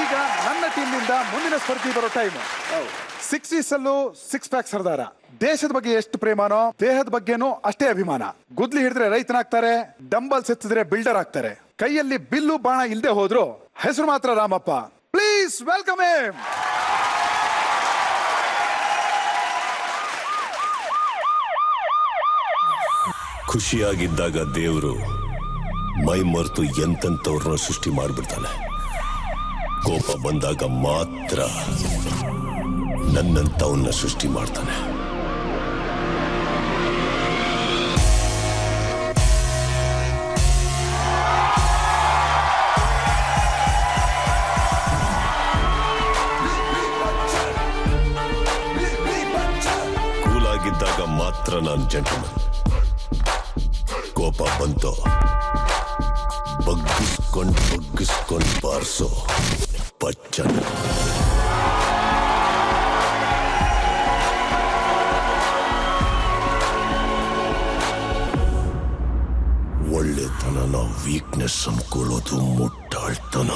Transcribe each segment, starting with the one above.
ಈಗ ನನ್ನ ಟೀಮ್ ನಿಂದ ಮುಂದಿನ ಸ್ಪರ್ಧಿ ಬರೋ ಟೈಮ್. 60s ಅಲ್ಲೂ 6 ಪ್ಯಾಕ್ ಸರ್ದಾರ. ದೇಶದ ಬಗ್ಗೆ ಎಷ್ಟು ಪ್ರೇಮಾನೋ ದೇಹದ ಬಗ್ಗೆನೂ ಅಷ್ಟೇ ಅಭಿಮಾನ. ಗುದ್ಲಿ ಹಿಡಿದ್ರೆ ರೈತನಾಗ್ತಾರೆ, ಡಂಬಲ್ಸ್ ಎತ್ತಿದ್ರೆ ಬಿಲ್ಡರ್ ಆಗ್ತಾರೆ. ಕೈಯಲ್ಲಿ ಬಿಲ್ಲು ಬಾಣ ಇಲ್ದೆ ಹೋದ್ರು ಹೆಸರು ಮಾತ್ರ ರಾಮಪ್ಪ. Please welcome him. ಖುಷಿಯಾಗಿದ್ದಾಗ ದೇವರು ಮೈ ಮರೆತು ಎಂತೆಂಥವ್ರನ್ನ ಸೃಷ್ಟಿ ಮಾಡಿಬಿಡ್ತಾನೆ. ಕೋಪ ಬಂದಾಗ ಮಾತ್ರ ನನ್ನಂಥವನ್ನ ಸೃಷ್ಟಿ ಮಾಡ್ತಾನೆ. ಕೂಲಾಗಿದ್ದಾಗ ಮಾತ್ರ ನಾನು ಜೆಂಟಲ್ಮನ್. ಕೋಪ ಬಂತು ಬಗ್ಗಿಸ್ಕೊಂಡು ಬಾರಿಸೋ ಬಚ್ಚನ. ಒಳ್ಳೆತನ ವೀಕ್ನೆಸ್ ಅನ್ಕೊಳ್ಳೋದು ಮುಟ್ಟಾಳ್ತನ.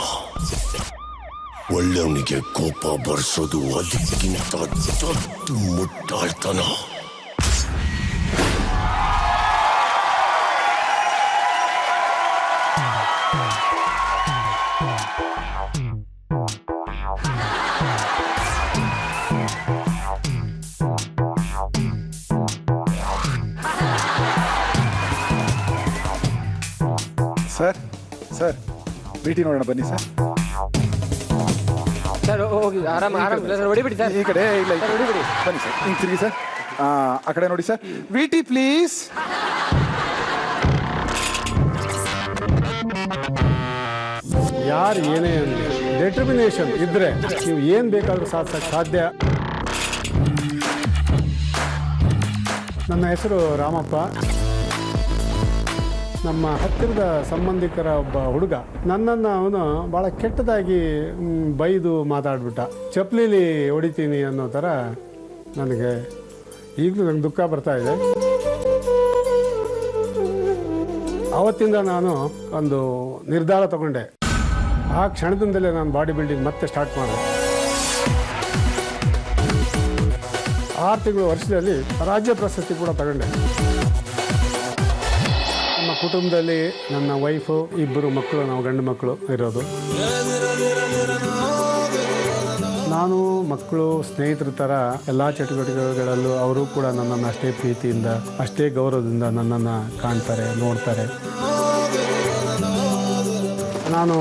ಒಳ್ಳೆಯವನಿಗೆ ಕೋಪ ಬರ್ಸೋದು ಅದಕ್ಕಿಂತ ದೊಡ್ಡ ಮುಟ್ಟಾಳ್ತನ. ಸರ್ ಸರ್ ಭೇಟಿ ನೋಡೋಣ ಬನ್ನಿ ಸರ್. ಸರ್ ಹೋಗಿ ಆರಾಮ ಸರ್, ಹೊಡಿಬಿಡಿ ಸರ್. ಈ ಕಡೆ ಇಲ್ಲ ಹೊಡಿಬಿಡಿ. ಬನ್ನಿ ಸರ್, ಹಿಂಗೆ ತಿರುಗಿ ಸರ್. ಆ ಕಡೆ ನೋಡಿ ಸರ್. VT please. ಯಾರು ಏನೇ ಅನ್ನಲಿ ಡೆಟರ್ಮಿನೇಷನ್ ಇದ್ರೆ ನೀವು ಏನು ಬೇಕಾದರೂ ಸಾಧಿಸಕ್ಕೆ ಸಾಧ್ಯ. ನನ್ನ ಹೆಸರು ರಾಮಪ್ಪ. ನಮ್ಮ ಹತ್ತಿರದ ಸಂಬಂಧಿಕರ ಒಬ್ಬ ಹುಡುಗ ನನ್ನನ್ನು ಅವನು ಭಾಳ ಕೆಟ್ಟದಾಗಿ ಬೈದು ಮಾತಾಡ್ಬಿಟ್ಟ. ಚಪ್ಪಲಿಲಿ ಹೊಡಿತೀನಿ ಅನ್ನೋ ಥರ ನನಗೆ ಈಗಲೂ ನಂಗೆ ದುಃಖ ಬರ್ತಾ ಇದೆ. ಆವತ್ತಿಂದ ನಾನು ಒಂದು ನಿರ್ಧಾರ ತಗೊಂಡೆ. ಆ ಕ್ಷಣದಿಂದಲೇ ನಾನು ಬಾಡಿ ಬಿಲ್ಡಿಂಗ್ ಮತ್ತೆ ಸ್ಟಾರ್ಟ್ ಮಾಡಿದೆ. 6 ತಿಂಗಳು ವರ್ಷದಲ್ಲಿ ರಾಜ್ಯ ಪ್ರಶಸ್ತಿ ಕೂಡ ತಗೊಂಡೆ. ನಮ್ಮ ಕುಟುಂಬದಲ್ಲಿ ನನ್ನ ವೈಫು, 2 ಮಕ್ಕಳು, ನಾವು ಗಂಡು ಮಕ್ಕಳು ಇರೋದು. ನಾನು ಮಕ್ಕಳು ಸ್ನೇಹಿತರ ಥರ ಎಲ್ಲ ಚಟುವಟಿಕೆಗಳಲ್ಲೂ ಅವರು ಕೂಡ ನನ್ನನ್ನು ಅಷ್ಟೇ ಪ್ರೀತಿಯಿಂದ ಅಷ್ಟೇ ಗೌರವದಿಂದ ನನ್ನನ್ನು ಕಾಣ್ತಾರೆ, ನೋಡ್ತಾರೆ. ನಾನು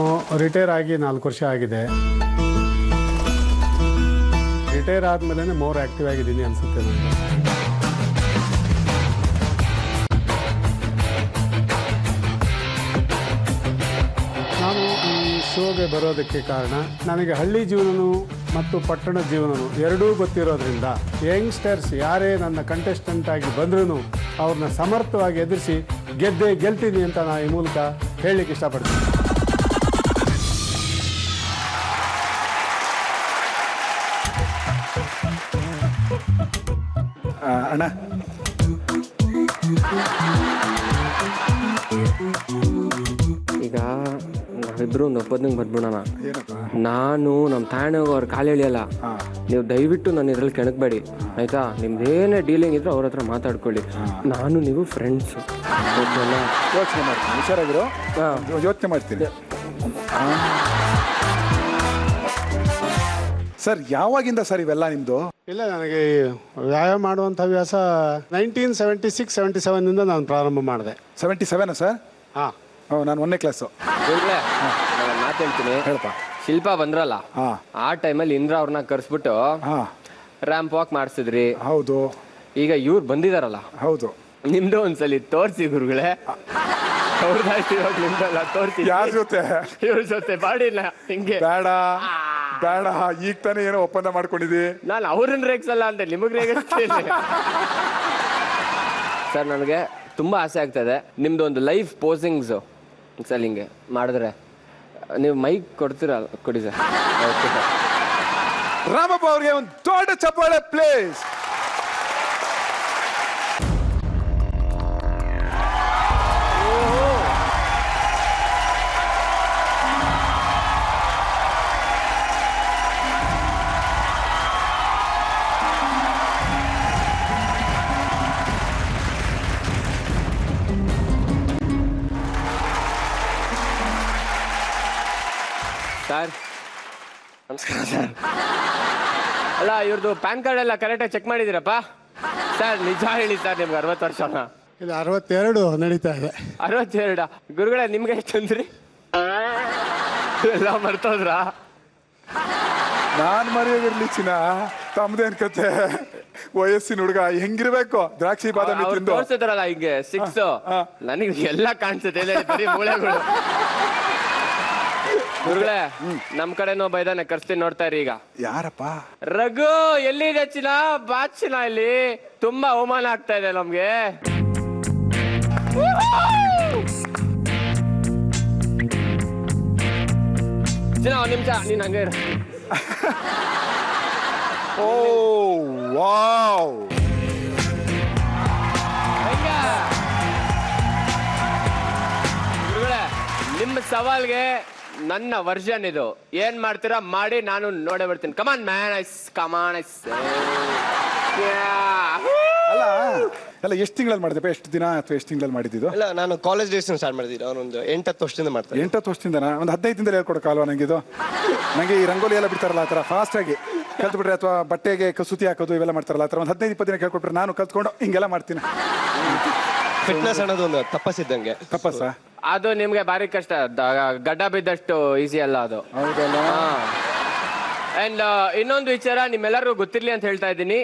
ರಿಟೈರ್ ಆಗಿ 4 ವರ್ಷ ಆಗಿದೆ. ರಿಟೈರ್ ಆದಮೇಲೆ ಮೋರ್ ಆ್ಯಕ್ಟಿವ್ ಆಗಿದ್ದೀನಿ ಅನಿಸುತ್ತೆ ನನಗೆ. ನಾನು ಈ ಶೋಗೆ ಬರೋದಕ್ಕೆ ಕಾರಣ ನನಗೆ ಹಳ್ಳಿ ಜೀವನವೂ ಮತ್ತು ಪಟ್ಟಣ ಜೀವನವೂ ಎರಡೂ ಗೊತ್ತಿರೋದ್ರಿಂದ ಯಂಗ್ಸ್ಟರ್ಸ್ ಯಾರೇ ನನ್ನ ಕಂಟೆಸ್ಟೆಂಟ್ ಆಗಿ ಬಂದ್ರೂ ಅವ್ರನ್ನ ಸಮರ್ಥವಾಗಿ ಎದುರಿಸಿ ಗೆಲ್ತೀನಿ ಅಂತ ನಾನು ಈ ಮೂಲಕ ಹೇಳಲಿಕ್ಕೆ ಇಷ್ಟಪಡ್ತೀನಿ. ಅಣ್ಣ ಈಗ ನಾವಿಬ್ರು ಒಪ್ಪದಂಗೆ ಬಂದ್ಬಿಡೋಣ. ನಾನು ನಮ್ಮ ತಾಯಣ್ಣಿಗೆ ಅವ್ರ ಕಾಲು ಎಳಿಯಲ್ಲ. ನೀವು ದಯವಿಟ್ಟು ನನ್ನ ಇದ್ರಲ್ಲಿ ಕೆಣಕಬೇಡಿ ಆಯ್ತಾ. ನಿಮ್ದೇನೇ ಡೀಲಿಂಗ್ ಇದ್ರೆ ಅವ್ರ ಹತ್ರ ಮಾತಾಡ್ಕೊಳ್ಳಿ. ನಾನು ನೀವು ಫ್ರೆಂಡ್ಸು. ಯೋಚನೆ ಮಾಡ್ತೀನಿ, ಹುಷಾರಾಗಿರೋ. ಯೋಚನೆ ಮಾಡ್ತೀನಿ ಸರ್. ಯಾವಾಗಿಂದ ಸರ್ ಇವೆಲ್ಲ ನಿಮ್ಮದು? ಇಲ್ಲ, ನನಗೆ ವ್ಯಾಯಾಮ ಮಾಡುವಂಥ ಹವ್ಯಾಸ 1976-77 ನಾನು ಪ್ರಾರಂಭ ಮಾಡಿದೆ. 77 ಸರ್? ಹಾಂ, ನಾನು 1ನೇ ಕ್ಲಾಸು. ಮಾತು ಹೇಳ್ತೀನಿ, ಹೇಳಪ್ಪ. ಶಿಲ್ಪ ಬಂದ್ರಲ್ಲ, ಆ ಟೈಮಲ್ಲಿ ಇಂದ್ರ ಅವ್ರನ್ನ ಕರ್ಸ್ಬಿಟ್ಟು ರ್ಯಾಂಪ್ ವಾಕ್ ಮಾಡಿಸಿದ್ರಿ. ಹೌದು. ಈಗ ಇವ್ರು ಬಂದಿದಾರಲ್ಲ, ಹೌದು, ನಿಮ್ದು ಒಂದ್ಸಲಿ ತೋರಿಸಿ ಗುರುಗಳೇ. ಅವ್ರದ್ದಾಯ್ತು, ಇವಾಗ ನಿಮ್ದಲ್ಲ, ತೋರಿಸಿ. ಯಾರ ಜೊತೆ? ಇವ್ರ ಜೊತೆ ಬಾಡಿಲ್ಲ. ಹಿಂಗೆ ಬೇಡ ಬೇಡ, ಈಗ ತಾನೇ ಏನೋ ಒಪ್ಪಂದ ಮಾಡ್ಕೊಂಡಿದ್ದಿ. ನಾನು ಅವ್ರನ್ನ ರೇಗಿಸಲ್ಲ ಅಂತ ನಿಮಗ್ ರೇಗಿಸ್ತೀನಿ. ಸರ್, ನನಗೆ ತುಂಬಾ ಆಸೆ ಆಗ್ತದೆ ನಿಮ್ದು ಒಂದು ಲೈವ್ ಪೋಸಿಂಗ್ಸ್ ಸರ್. ಹಿಂಗೆ ಮಾಡಿದ್ರೆ ನೀವು ಮೈಕ್ ಕೊಡ್ತೀರಾ? ಕೊಡಿ ಸರ್. Okay sir. ರಾಮಪ್ಪ ಅವ್ರಿಗೆ ಒಂದು ದೊಡ್ಡ ಚಪ್ಪಾಳೆ ಪ್ಲೀಸ್. ಸರ್ ನಮಸ್ಕಾರ ಸರ್. ಅಲ್ಲ ಇವ್ರದ್ದು ಪ್ಯಾನ್ ಕಾರ್ಡ್ ಎಲ್ಲ ಕರೆಕ್ಟಾಗಿ ಚೆಕ್ ಮಾಡಿದ್ದೀರಪ್ಪ? ಸರ್ ನಿಜ ಹೇಳಿ ಸರ್, ನಿಮ್ಗೆ 60 ವರ್ಷನ? ಇದು 62 ನಡೀತಾ ಇದೆ. 62? ಗುರುಗಳೇ ನಿಮ್ಗೆ ಎಷ್ಟು ಅಂದ್ರಿ? ಎಲ್ಲ ಮರ್ತೋದ್ರಾ? ನಾನ್ ಮರೆಯೋಗಿರ್ಲಿ ಚಿನ್ನ, ತಮ್ದೇನ್ ಕತೆ. ವಯಸ್ಸಿನ ಹುಡುಗ ಹೆಂಗಿರ್ಬೇಕು, ದ್ರಾಕ್ಷಿ ಬಾದಾಮಿ ತಿಂದು ತೋರ್ಸಿದ್ರಲ್ಲ ಹಿಂಗೆ 6. ನನಗೆ ಎಲ್ಲ ಕಾಣಿಸುತ್ತೆ, ಬರೀ ಮೂಳೆಗಳು. ಗುರುಗಳೇ ನಮ್ ಕಡೆನೋ ಬೈದಾನೆ, ಕರ್ಸ್ತೀನಿ ನೋಡ್ತಾ ಇರಿ ಈಗ. ಯಾರಪ್ಪ? ರಘು ಎಲ್ಲಿದೆ ಚಿನ್ನ? ಬಾ ಚಿನ್ನ, ಇಲ್ಲಿ ತುಂಬಾ ಅವಮಾನ ಆಗ್ತಾ ಇದೆ ನಮ್ಗೆ. ಚಿನ್ನ ಒಂದ್ ನಿಮಿಷ ನೀನ್ ಹಂಗೆ ಇರು. ಓ ವಾವ್, ಗುರುಗಳೇ ನಿಮ್ಮ ಸವಾಲ್ಗೆ ನನ್ನ ವರ್ಷನ್ ಇದು. ಏನ್ ಮಾಡ್ತೀರಾ ಮಾಡಿ, ನಾನು ನೋಡೇ ಬಿಡ್ತೀನಿ. ಕಮಾನ್ ಮ್ಯಾನ್, ಕಮಾನ್. ಅಲ್ಲ ಎಷ್ಟು ತಿಂಗಳಲ್ಲಿ ಮಾಡಿದಪ್ಪ? ಎಷ್ಟು ದಿನ ಅಥವಾ ಎಷ್ಟು ತಿಂಗಳಲ್ಲಿ ಮಾಡಿದ್ದು? ಇಲ್ಲ, ನಾನು ಕಾಲೇಜ್ ಡೇಸ್ ಸ್ಟಾರ್ಟ್ ಮಾಡಿದ್ದೀನಿ. ಅವನೊಂದು 8-10 ವರ್ಷದಿಂದ ಮಾಡ್ತಾರೆ. 8-10 ವರ್ಷದಿಂದ? ಒಂದು 15 ದಿನದಲ್ಲಿ ಹೇಳ್ಕೊಡಕ್ಕಾಲ್ವಾ ನಂಗಿದು? ನಂಗೆ ಈ ರಂಗೋಲಿ ಎಲ್ಲ ಬಿಡ್ತಾರಲ್ಲ, ಆ ಥರ ಫಾಸ್ಟ್ ಆಗಿ ಕಲ್ತ್ಬಿಟ್ರೆ, ಅಥವಾ ಬಟ್ಟೆಗೆ ಕಸೂತಿ ಹಾಕೋದು ಇವೆಲ್ಲ ಮಾಡ್ತಾರಲ್ಲ, ಆ ಥರ ಒಂದು 15-20 ದಿನ ಕೇಳ್ಕೊಟ್ರೆ ನಾನು ಕಲ್ತ್ಕೊಂಡು ಹಿಂಗೆಲ್ಲ ಮಾಡ್ತೀನಿ. ಫಿಟ್ನೆಸ್ ಅನ್ನೋದು ಒಂದು ತಪಸ್ಸಿದ್ದಂಗೆ. ತಪಸ್ಸಾ? ಅದು ನಿಮ್ಗೆ ಭಾರಿ ಕಷ್ಟ, ಗಡ್ಡ ಬಿದ್ದಷ್ಟು ಈಸಿ ಅಲ್ಲ ಅದು. ಹೌದಲ್ಲ? ಅಂಡ್ ಇನ್ನೊಂದು ವಿಚಾರ ನಿಮ್ಮೆಲ್ಲರಿಗೂ ಗೊತ್ತಿರ್ಲಿ ಅಂತ ಹೇಳ್ತಾ ಇದ್ದೀನಿ.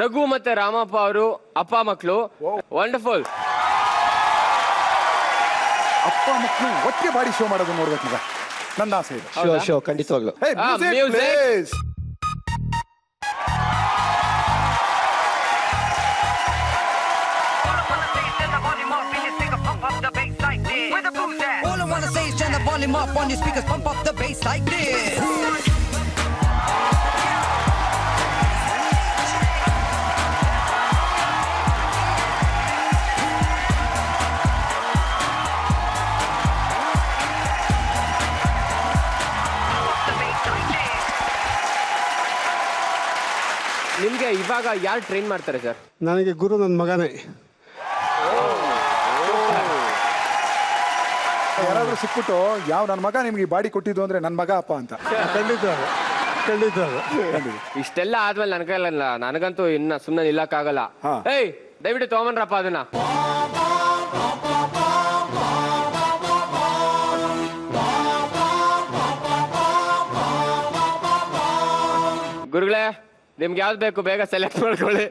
ರಘು ಮತ್ತೆ ರಾಮಪ್ಪ ಅವರು ಅಪ್ಪ ಮಕ್ಕಳು. ವಂಡರ್ಫುಲ್. ಅಪ್ಪ ಮಕ್ಕಳು ಒಟ್ಟಿಗೆ ಬಾಡಿ ಶೋ ಮಾಡೋದು ನೋಡ್ಬೇಕು ಮಗ, ನನ್ನ ಆಸೆ ಇದೆ. ಶೋ ಖಂಡಿತವಾಗ್ಲು. Hey, music, please. All I wanna say is turn the volume up on your speakers, pump up the bass like this. ನಿಮ್ಗೆ ಇವಾಗ ಯಾರು ಟ್ರೈನ್ ಮಾಡ್ತಾರೆ ಸರ್? ನನಗೆ ಗುರು ನನ್ನ ಮಗನೇ. ಯಾರಾದ್ರೂ ಸಿಕ್ಬಿಟ್ಟು ಯಾವ ನನ್ನ ಮಗ ನಿಮ್ಗೆ ಬಾಡಿ ಕೊಟ್ಟಿದ್ದು ಅಂದ್ರೆ ನನ್ನ ಮಗ ಅಪ್ಪ ಅಂತ. ಖಂಡಿತ ಖಂಡಿತ. ಇಷ್ಟೆಲ್ಲ ಆದ್ಮೇಲೆ ನನ್ನ ಕೈಲಲ್ಲ, ನನಗಂತೂ ಇನ್ನ ಸುಮ್ಮನೆ ನಿಲ್ಲಕ್ಕಾಗಲ್ಲ. ಏಯ್ ದಯವಿಟ್ಟು ತಗೊಂಬನ್ರಪ್ಪ ಅದನ್ನ. ಗುರುಗಳೇ ನಿಮ್ಗೆ ಯಾವ್ದು ಬೇಕು ಬೇಗ ಸೆಲೆಕ್ಟ್ ಮಾಡ್ಕೊಳ್ಳಿ.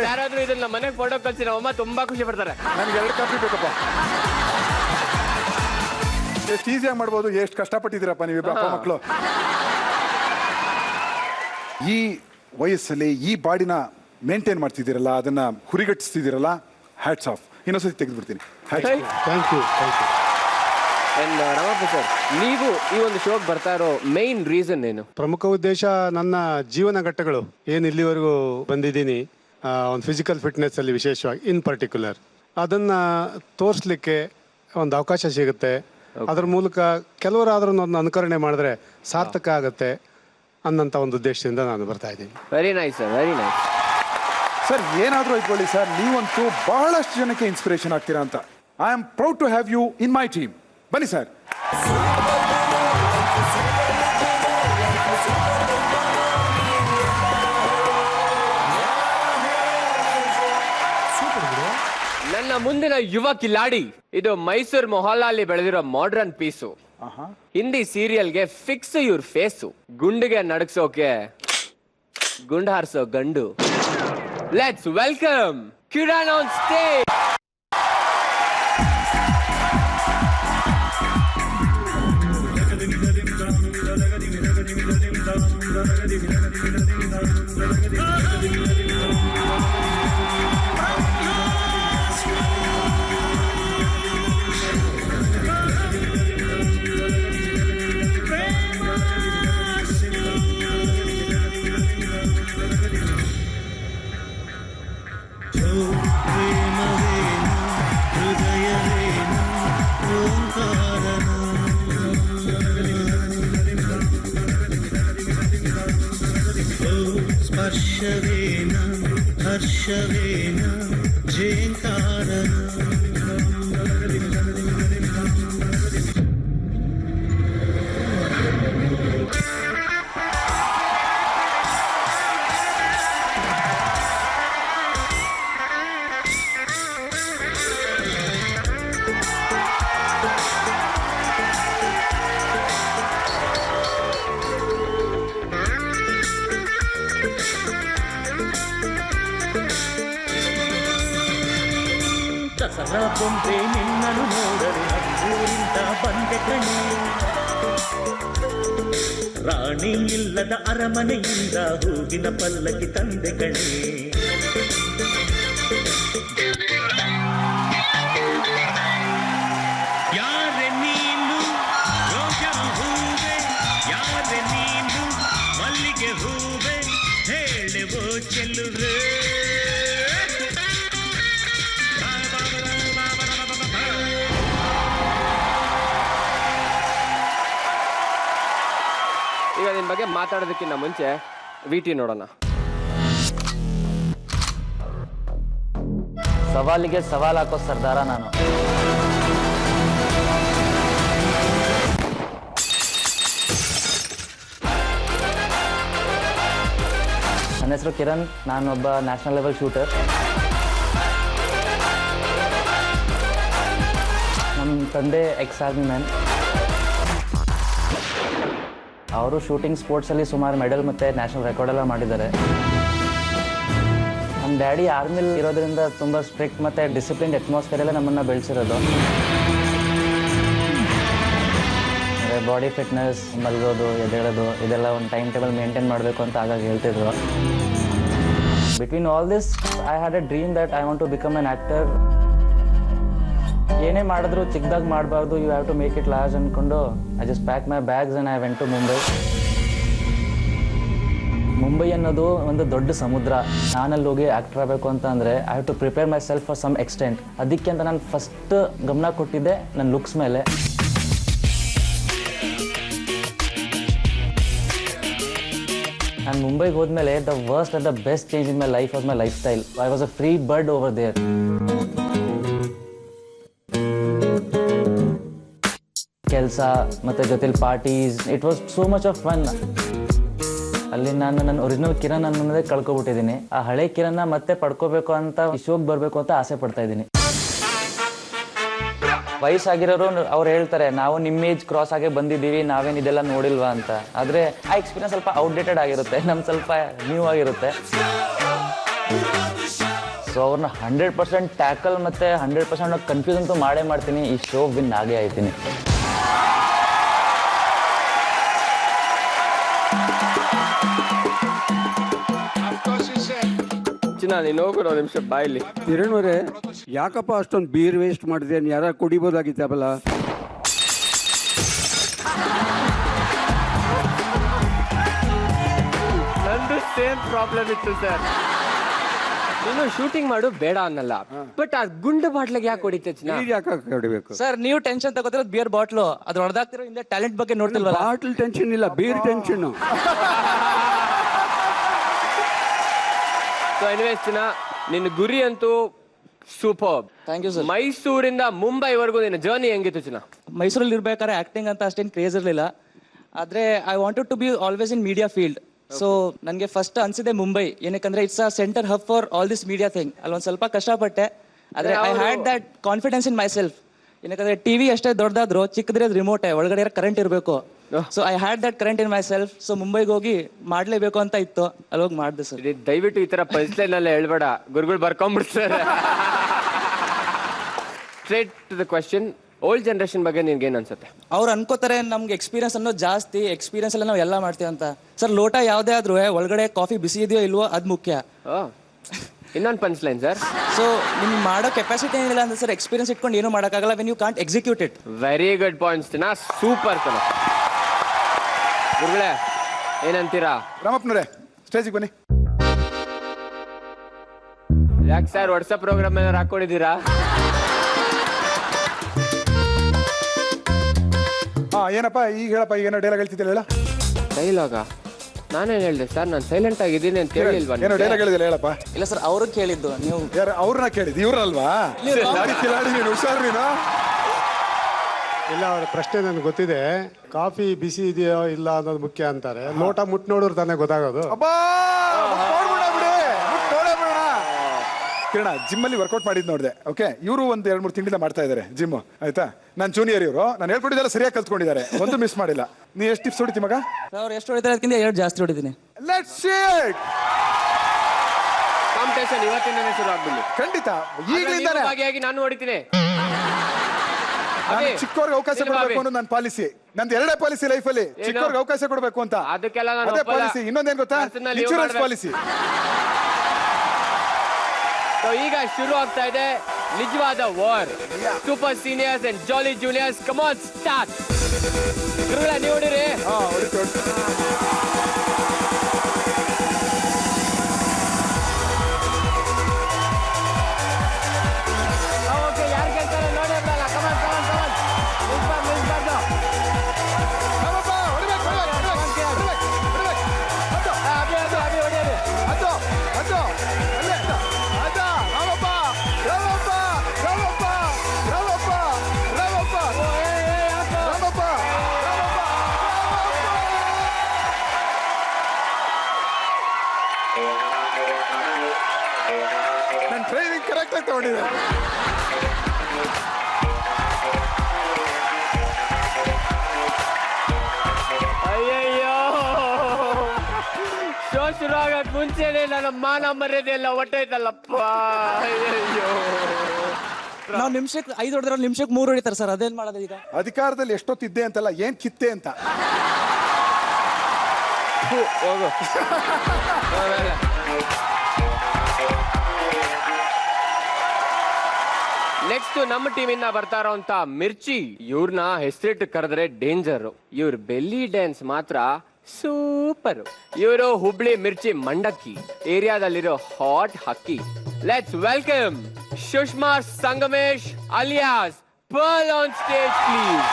ಯಾರಾದ್ರೂ ಇದನ್ನ ಮನೆಗೆ ಫೋಟೋ ಕಳ್ಸಿ, ನಮ್ಮಮ್ಮ ತುಂಬಾ ಖುಷಿ ಪಡ್ತಾರೆ. ನನಗೆ 2 ಕಾಪಿ ಬೇಕಪ್ಪ. ಎಷ್ಟು ಈಸಿಯಾಗಿ ಮಾಡ್ಬೋದು, ಎಷ್ಟು ಕಷ್ಟಪಟ್ಟಿದ್ದೀರಪ್ಪ ನೀವಿಬ್ಬರು ಅಪ್ಪ ಮಕ್ಕಳು. ಈ ವಯಸ್ಸಲ್ಲಿ ಈ ಬಾಡಿನ ಮೇಂಟೈನ್ ಮಾಡ್ತಿದ್ದೀರಲ್ಲ, ಅದನ್ನ ಹುರಿಗಟ್ಟಿಸ್ತಿದ್ದೀರಲ್ಲ, ಹ್ಯಾಟ್ಸ್ ಆಫ್. ಇನ್ನೊಂದ್ಸತಿ ತೆಗೆದುಬಿಡ್ತೀನಿ. Thank you. ರಾಮಪ್ಪ ಸರ್, ನೀವು ಈ ಒಂದು ಶೋಗೆ ಬರ್ತಾ ಇರೋ ಮೇನ್ ರೀಸನ್ ಏನು? ಪ್ರಮುಖ ಉದ್ದೇಶ ನನ್ನ ಜೀವನ ಘಟ್ಟಗಳು ಏನು ಇಲ್ಲಿವರೆಗೂ ಬಂದಿದ್ದೀನಿ, ಒಂದು ಫಿಸಿಕಲ್ ಫಿಟ್ನೆಸ್ ಅಲ್ಲಿ ವಿಶೇಷವಾಗಿ ಇನ್ ಪರ್ಟಿಕ್ಯುಲರ್ ಅದನ್ನು ತೋರಿಸ್ಲಿಕ್ಕೆ ಒಂದು ಅವಕಾಶ ಸಿಗುತ್ತೆ. ಅದರ ಮೂಲಕ ಕೆಲವರಾದ್ರೂ ಅದನ್ನು ಅನುಕರಣೆ ಮಾಡಿದ್ರೆ ಸಾರ್ಥಕ ಆಗುತ್ತೆ ಅನ್ನೋಂಥ ಒಂದು ಉದ್ದೇಶದಿಂದ ನಾನು ಬರ್ತಾ ಇದ್ದೀನಿ. Very nice sir, very nice. Sir ಏನಾದರೂ ಇಟ್ಕೊಳ್ಳಿ ಸರ್, ನೀವಂತೂ ಬಹಳಷ್ಟು ಜನಕ್ಕೆ ಇನ್ಸ್ಪಿರೇಷನ್ ಆಗ್ತೀರಾ ಅಂತ. I am proud to have you in my team. ಬನ್ನಿ ಸರ್. ನನ್ನ ಮುಂದಿನ ಯುವ ಕಿಲಾಡಿ ಇದು ಮೈಸೂರು ಮೊಹಲ್ಲಾಲ್ಲಿ ಬೆಳೆದಿರೋ ಮಾಡರ್ನ್ ಪೀಸು. ಹಿಂದಿ ಸೀರಿಯಲ್ಗೆ ಫಿಕ್ಸ್ ಇವ್ರ ಫೇಸು. ಗುಂಡಿಗೆ ನಡಗ್ಸೋಕೆ ಗುಂಡು ಹಾರಿಸೋ ಗಂಡು. Let's welcome Kiran on stage. ಸ್ಪರ್ಶವೇನ ಹರ್ಷವೇನ ಜೇಂಕಾರನ ದಸರಾ ಬೊಂಬೆ ನಿನ್ನನ್ನು ನೋಡಲು ನಮ್ಮೂರಿಂದ ಬಂದೆ ಕಣೆ ರಾಣಿ ಇಲ್ಲದ ಅರಮನೆಯಿಂದ ಹೂವಿನ ಪಲ್ಲಕ್ಕಿ ತಂದೆ ಕಣೆ ಯಾರೆ ನೀನು ರೋಜಾ ಹೂವೆ ಯಾರೆ ನೀನು ಮಲ್ಲಿಗೆ ಹೂವೆ ಹೇಳುವೋ ಚೆಲ್ಲುವೆ ಈಗ ನಿನ್ನ ಬಗ್ಗೆ ಮಾತಾಡೋದಕ್ಕಿಂತ ಮುಂಚೆ ವಿಟಿ ನೋಡೋಣ. ಸವಾಲಿಗೆ ಸವಾಲ್ ಹಾಕೋ ಸರ್ದಾರ ನಾನು. ನನ್ನ ಹೆಸರು ಕಿರಣ್, ನಾನೊಬ್ಬ ನ್ಯಾಷನಲ್ ಲೆವೆಲ್ ಶೂಟರ್. ನಮ್ಮ ತಂದೆ ಎಕ್ಸ್ ಆರ್ಮಿ ಮ್ಯಾನ್. ಅವರು ಶೂಟಿಂಗ್ ಸ್ಪೋರ್ಟ್ಸಲ್ಲಿ ಸುಮಾರು ಮೆಡಲ್ ಮತ್ತು ನ್ಯಾಷನಲ್ ರೆಕಾರ್ಡ್ ಎಲ್ಲ ಮಾಡಿದ್ದಾರೆ. ನಮ್ಮ ಡ್ಯಾಡಿ ಆರ್ಮಿಲಿ ಇರೋದ್ರಿಂದ ತುಂಬ ಸ್ಟ್ರಿಕ್ಟ್ ಮತ್ತು ಡಿಸಿಪ್ಲಿನ್ ಅಟ್ಮಾಸ್ಫಿಯರಲ್ಲೇ ನಮ್ಮನ್ನು ಬೆಳೆಸಿರೋದು. ಅಂದರೆ ಬಾಡಿ ಫಿಟ್ನೆಸ್, ಮಲಗೋದು, ಎದ್ದೇಳೋದು ಇದೆಲ್ಲ ಒಂದು ಟೈಮ್ ಟೇಬಲ್ ಮೇಂಟೈನ್ ಮಾಡಬೇಕು ಅಂತ ಆಗಾಗ ಹೇಳ್ತಿದ್ರು. Between all this I had a dream that I want to become an actor. ಏನೇ ಮಾಡಿದ್ರು ಚಿಕ್ಕದಾಗಿ ಮಾಡಬಾರ್ದು, you have to make it large ಅಂದ್ಕೊಂಡು I just pack my bags and I went to Mumbai. Mumbai ಅನ್ನೋದು ಒಂದು ದೊಡ್ಡ ಸಮುದ್ರ. ನಾನಲ್ಲಿ ಹೋಗಿ ಆ್ಯಕ್ಟರ್ ಆಗಬೇಕು ಅಂತ ಅಂದರೆ I have to prepare myself for some extent. ಅದಕ್ಕೆ ಅಂತ ನಾನು ಫಸ್ಟ್ ಗಮನ ಕೊಟ್ಟಿದ್ದೆ ನನ್ನ ಲುಕ್ಸ್ ಮೇಲೆ. ನಾನು ಮುಂಬೈಗೆ ಹೋದ್ಮೇಲೆ the worst and the best change in my life was my lifestyle. I was a free bird over there. ಕೆಲಸ ಮತ್ತು ಜೊತೆಲಿ parties, it was so much of fun. ಅಲ್ಲಿ ನಾನು ನನ್ನ ಒರಿಜಿನಲ್ ಕಿರಣ್ ಅನ್ನೋದೇ ಕಳ್ಕೊಬಿಟ್ಟಿದ್ದೀನಿ. ಆ ಹಳೆ ಕಿರಣ್ನ ಮತ್ತೆ ಪಡ್ಕೋಬೇಕು ಅಂತ ಶೋಗೆ ಬರಬೇಕು ಅಂತ ಆಸೆ ಪಡ್ತಾ ಇದ್ದೀನಿ. ವಯಸ್ಸಾಗಿರೋರು ಅವ್ರು ಹೇಳ್ತಾರೆ ನಾವು ನಿಮ್ಮ ಏಜ್ ಕ್ರಾಸ್ ಆಗೇ ಬಂದಿದ್ದೀವಿ, ನಾವೇನು ಇದೆಲ್ಲ ನೋಡಿಲ್ವಾ ಅಂತ. ಆದರೆ ಆ ಎಕ್ಸ್ಪೀರಿಯನ್ಸ್ ಸ್ವಲ್ಪ ಔಟ್ಡೇಟೆಡ್ ಆಗಿರುತ್ತೆ, ನಮ್ಗೆ ಸ್ವಲ್ಪ ನ್ಯೂ ಆಗಿರುತ್ತೆ. ಸೊ ಅವ್ರನ್ನ 100% ಟ್ಯಾಕಲ್ ಮತ್ತು 100% ಕನ್ಫ್ಯೂಸ್ ಅಂತೂ ಮಾಡೇ ಮಾಡ್ತೀನಿ. ಈ ಶೋ ವಿನ್ ಆಗೇ ಆಯ್ತೀನಿ. ನೀನು ಹೋಗೋಣ ನಿಮಿಷ ಬಾಯಲ್ಲಿ. ಕಿರಣವರೇ, ಯಾಕಪ್ಪ ಅಷ್ಟೊಂದು ಬೀರ್ ವೇಸ್ಟ್ ಮಾಡಿದೆ? ಯಾರ ಕುಡಿಬೋದಾಗಿತ್ತಲ್ಲ? ನಂದು ಸೇಮ್ ಪ್ರಾಬ್ಲಮ್ ಇತ್ತು ಸರ್. ನೀನು ಶೂಟಿಂಗ್ ಮಾಡು ಬೇಡ ಅನ್ನಲ್ಲ, ಬಟ್ ಆ ಗುಂಡು ಬಾಟ್ಲಿಗೆ ಯಾಕೆ ಹೊಡಿತೆ? ಯಾಕೆ ಹೊಡಿಬೇಕು ಸರ್? ನೀವು ಟೆನ್ಷನ್ ತಗೋತಿರೋದು ಬಿಯರ್ ಬಾಟ್ಲು, ಅದು ಹೊಡೆದಾಗ್ತಿರೋ ಹಿಂದೆ ಟ್ಯಾಲೆಂಟ್ ಬಗ್ಗೆ ನೋಡ್ತಿಲ್ವಾ? ಬಾಟ್ಲ್ ಟೆನ್ಷನ್ ಇಲ್ಲ, ಬೀರ್ ಟೆನ್ಷನ್. ಸೊ ಎನಿವೇಸ್ ಚಿನ್ನ, ನಿನ್ನ ಗುರಿ ಅಂತೂ ಸೂಪರ್. Thank you sir. ಮೈಸೂರಿಂದ ಮುಂಬೈವರೆಗೂ ನಿನ್ನ ಜರ್ನಿ ಹೆಂಗಿತ್ತು ಚಿನ್ನ? ಮೈಸೂರಲ್ಲಿ ಇರ್ಬೇಕಾದ್ರೆ ಆಕ್ಟಿಂಗ್ ಅಂತ ಅಷ್ಟೇನು ಕ್ರೇಜ್ ಇರಲಿಲ್ಲ. ಆದರೆ I wanted to be always in media field. So ನನಗೆ ಫಸ್ಟ್ ಅನ್ಸಿದೆ ಮುಂಬೈ, ಏನಕ್ಕಂದ್ರೆ it's a centre hub for all this media thing. ಅಲ್ಲೊಂದು ಸ್ವಲ್ಪ ಕಷ್ಟಪಟ್ಟೆ, ಆದರೆ I had that confidence in myself. ಏನಕ್ಕಂದ್ರೆ ಟಿವಿ ಅಷ್ಟೇ ದೊಡ್ಡದಾದ್ರು ಚಿಕ್ಕದ್ರೆ ಅದು ರಿಮೋಟೇ, ಒಳಗಡೆ ಕರೆಂಟ್ ಇರಬೇಕು. So I had that current in myself. So ಮುಂಬೈಗೆ ಹೋಗಿ ಮಾಡ್ಲೇಬೇಕು ಅಂತ ಇತ್ತು, ಅಲ್ಲಿ ಹೋಗಿ ಮಾಡಿದೆ ಸರ್. ದಯವಿಟ್ಟು ಈ ತರ ಪಂಚ್ಲೈನ್ ಅಲ್ಲೇ ಹೇಳ್ಬೇಡ, ಗುರುಗಳು ಬರ್ಕೊಂಡ್ಬಿಡ್ತಾರೆ. Straight to the question, old generation ಬಗ್ಗೆ ನಿನ್ಗೆ ಏನ್ ಅನ್ಸುತ್ತೆ? ಅವ್ರು ಅನ್ಕೋತಾರೆ ನಮ್ಗೆ ಎಕ್ಸ್ಪೀರಿಯನ್ಸ್ ಅನ್ನೋದು ಜಾಸ್ತಿ, ಎಕ್ಸ್ಪೀರಿಯನ್ಸ್ ಎಲ್ಲ ನಾವು ಎಲ್ಲ ಮಾಡ್ತೀವಿ ಅಂತ. ಸರ್ ಲೋಟ ಯಾವುದೇ ಆದ್ರೂ ಒಳಗಡೆ ಕಾಫಿ ಬಿಸಿ ಇದೆಯೋ ಇಲ್ವೋ ಅದು ಮುಖ್ಯ. ಇನ್ನೊಂದು ಪಂಚ್ಲೈನ್ ಸರ್. ಸೊ ನಿಮ್ಗೆ ಮಾಡೋ ಕೆಪಾಸಿಟಿ ಏನಿಲ್ಲ ಅಂದ್ರೆ ಸರ್ ಎಕ್ಸ್ಪೀರಿಯನ್ಸ್ ಇಟ್ಕೊಂಡು ಏನೂ ಮಾಡೋಕ್ಕಾಗಲ್ಲ when you can't execute it. Very good points ಚಿನ್ನ, ಸೂಪರ್ ಕಣ. ಗುರುಗಳೇ ಏನಂತೀರಾ? ರಾಮಪ್ಪನವರೇ ಸ್ಟೇಜಿಗೆ ಬನ್ನಿ. ಯಾಕೆ ಸರ್ ವಾಟ್ಸಪ್ ಪ್ರೋಗ್ರಾಮ್ ಏನಾರು ಹಾಕೊಂಡಿದ್ದೀರಾ? ಏನಪ್ಪ ಈಗ ಹೇಳಪ್ಪ, ಈಗ ಏನೋ ಡೈಲಾಗ್ ಹೇಳ್ತಿದ್ದಿಲ್ಲ. ಹೇಳ ಡೈಲಾಗ ನಾನೇನ್ ಹೇಳ್ದೆ ಸರ್, ನಾನು ಸೈಲೆಂಟ್ ಆಗಿದ್ದೀನಿ ಅಂತ ಹೇಳಿಲ್ವಾ ಏನೋ ಡೈಲಾಗ್ ಹೇಳಿದಿಲ್ಲ ಹೇಳಪ್ಪ. ಇಲ್ಲ ಸರ್, ಅವರು ಕೇಳಿದ್ದು ನೀವು. ಯಾರು ಅವ್ರನ್ನ ಕೇಳಿದ್? ಇವ್ರಲ್ವಾ? ಕಿಲಾಡಿ ನೀನು, ಹುಷಾರ್ ನೀನು. ಇಲ್ಲ, ಅವರ ಪ್ರಶ್ನೆ ನನಗೆ ಗೊತ್ತಿದೆ. ಕಾಫಿ ಬಿಸಿ ಇದೆಯೋ ಇಲ್ಲ ಅನ್ನೋದು ಮುಖ್ಯ ಅಂತಾರೆ. ಲೋಟ ಮುಟ್ ನೋಡಿದ್ರೆ ತಾನೇ ಗೊತ್ತಾಗೋದು. ಕಿರಣ ಜಿಮ್ಮಲ್ಲಿ ವರ್ಕೌಟ್ ಮಾಡಿದ್ ನೋಡಿದೆ. ಓಕೆ, ಇವರು ಒಂದ್ 2-3 ತಿಂಗಳಿಂದ ಮಾಡ್ತಾ ಇದಾರೆ ಜಿಮ್. ಆಯ್ತಾ, ನಾನು ಜೂನಿಯರ್, ಇವರು ನಾನು ಹೇಳ್ಕೊಟ್ಟಿದ್ದೆಲ್ಲ ಸರಿಯಾಗಿ ಕಲ್ತ್ಕೊಂಡಿದ್ದಾರೆ, ಒಂದು ಮಿಸ್ ಮಾಡಿಲ್ಲ. ನೀ ಎಷ್ಟು ಟಿಪ್ಸ್ ಹೊಡಿತಿ ಮಗ? ಅವ್ರು ಎಷ್ಟು ಹೊಡಿತಾರೆ ಅದಕ್ಕಿಂತ 2 ಜಾಸ್ತಿ ಹೊಡಿತೀನಿ. Let's sea it. ಕಾಂಪಿಟೇಷನ್ ಇವತ್ತಿಂದನೇ ಶುರು ಆಗ್ಬಿಡಿ. ಖಂಡಿತ ಈಗಲಿಂದಾನೆ ಭಾಗಿಯಾಗಿ ನಾನು ಹೊಡಿತೀನಿ. ನಾನು ಚಿಕ್ಕವ್ರಿಗೆ ಅವಕಾಶ ಕೊಡಬೇಕು ಅನ್ನೋದು ನನ್ನ ಪಾಲಿಸಿ. ನಂದು 2 ಪಾಲಿಸಿ ಲೈಫಲ್ಲಿ, ಚಿಕ್ಕವ್ರಿಗೆ ಅವಕಾಶ ಕೊಡಬೇಕು ಅಂತ. ಅದಕ್ಕೆಲ್ಲ ಅದೇ ಪಾಲಿಸಿ. ಇನ್ನೊಂದೇನ್ ಗೊತ್ತಾ? Insurance policy. ಈಗ ಶುರು ಆಗ್ತಾ ಇದೆ ನಿಜವಾದ war. Super seniors and jolly juniors, come on start. ಗುರುಗಳ ನೀವು ಹೊಡಿರಿ. ಓಕೆ, ಯಾರು ಗೆಲ್ತಾರೆ ನೋಡಿ. Come on come on come on. ನನ್ನ ಟ್ರೈನಿಂಗ್ ಕರೆಕ್ಟ್ ಆಗಿ ತಗೊಂಡಿದ್ದೆ. ಅಯ್ಯಯ್ಯೋ, ಶೋ ಶುರು ಆಗಕ್ ಮುಂಚೆನೆ ನನ್ನ ಮಾನ ಮರ್ಯಾದೆ ಎಲ್ಲ ಹೊಟ್ಟೈತಲ್ಲಪ್ಪ. ಅಯ್ಯಯ್ಯೋ, ನಾವು ನಿಮಿಷಕ್ಕೆ 5 ಹೊಡೆದ್ರೆ ನಿಮಿಷಕ್ಕೆ 3 ಹೊಡಿತಾರೆ ಸರ್. ಅದೇನ್ ಮಾಡೋದು ಈಗ? ಅಧಿಕಾರದಲ್ಲಿ ಎಷ್ಟೊತ್ತಿದ್ದೆ ಅಂತಲ್ಲ, ಏನ್ ಕಿತ್ತೆ ಅಂತ. ಹೋಗು. ನೆಕ್ಸ್ಟ್ ನಮ್ಮ ಟೀಮ್ ಇಂದ ಬರ್ತಾ ಇರೋಂತ ಮಿರ್ಚಿ. ಇವ್ರನ್ನ ಹೆಸರಿಟ್ಟು ಕರೆದ್ರೆ ಡೇಂಜರ್. ಇವ್ರ ಬೆಲ್ಲಿ ಡ್ಯಾನ್ಸ್ ಮಾತ್ರ ಸೂಪರ್. ಇವರು ಹುಬ್ಳಿ ಮಿರ್ಚಿ ಮಂಡಕ್ಕಿ ಏರಿಯಾದಲ್ಲಿರೋ ಹಾಟ್ ಹಕ್ಕಿ. Let's welcome Sushma Sangamesh alias pearl on stage please.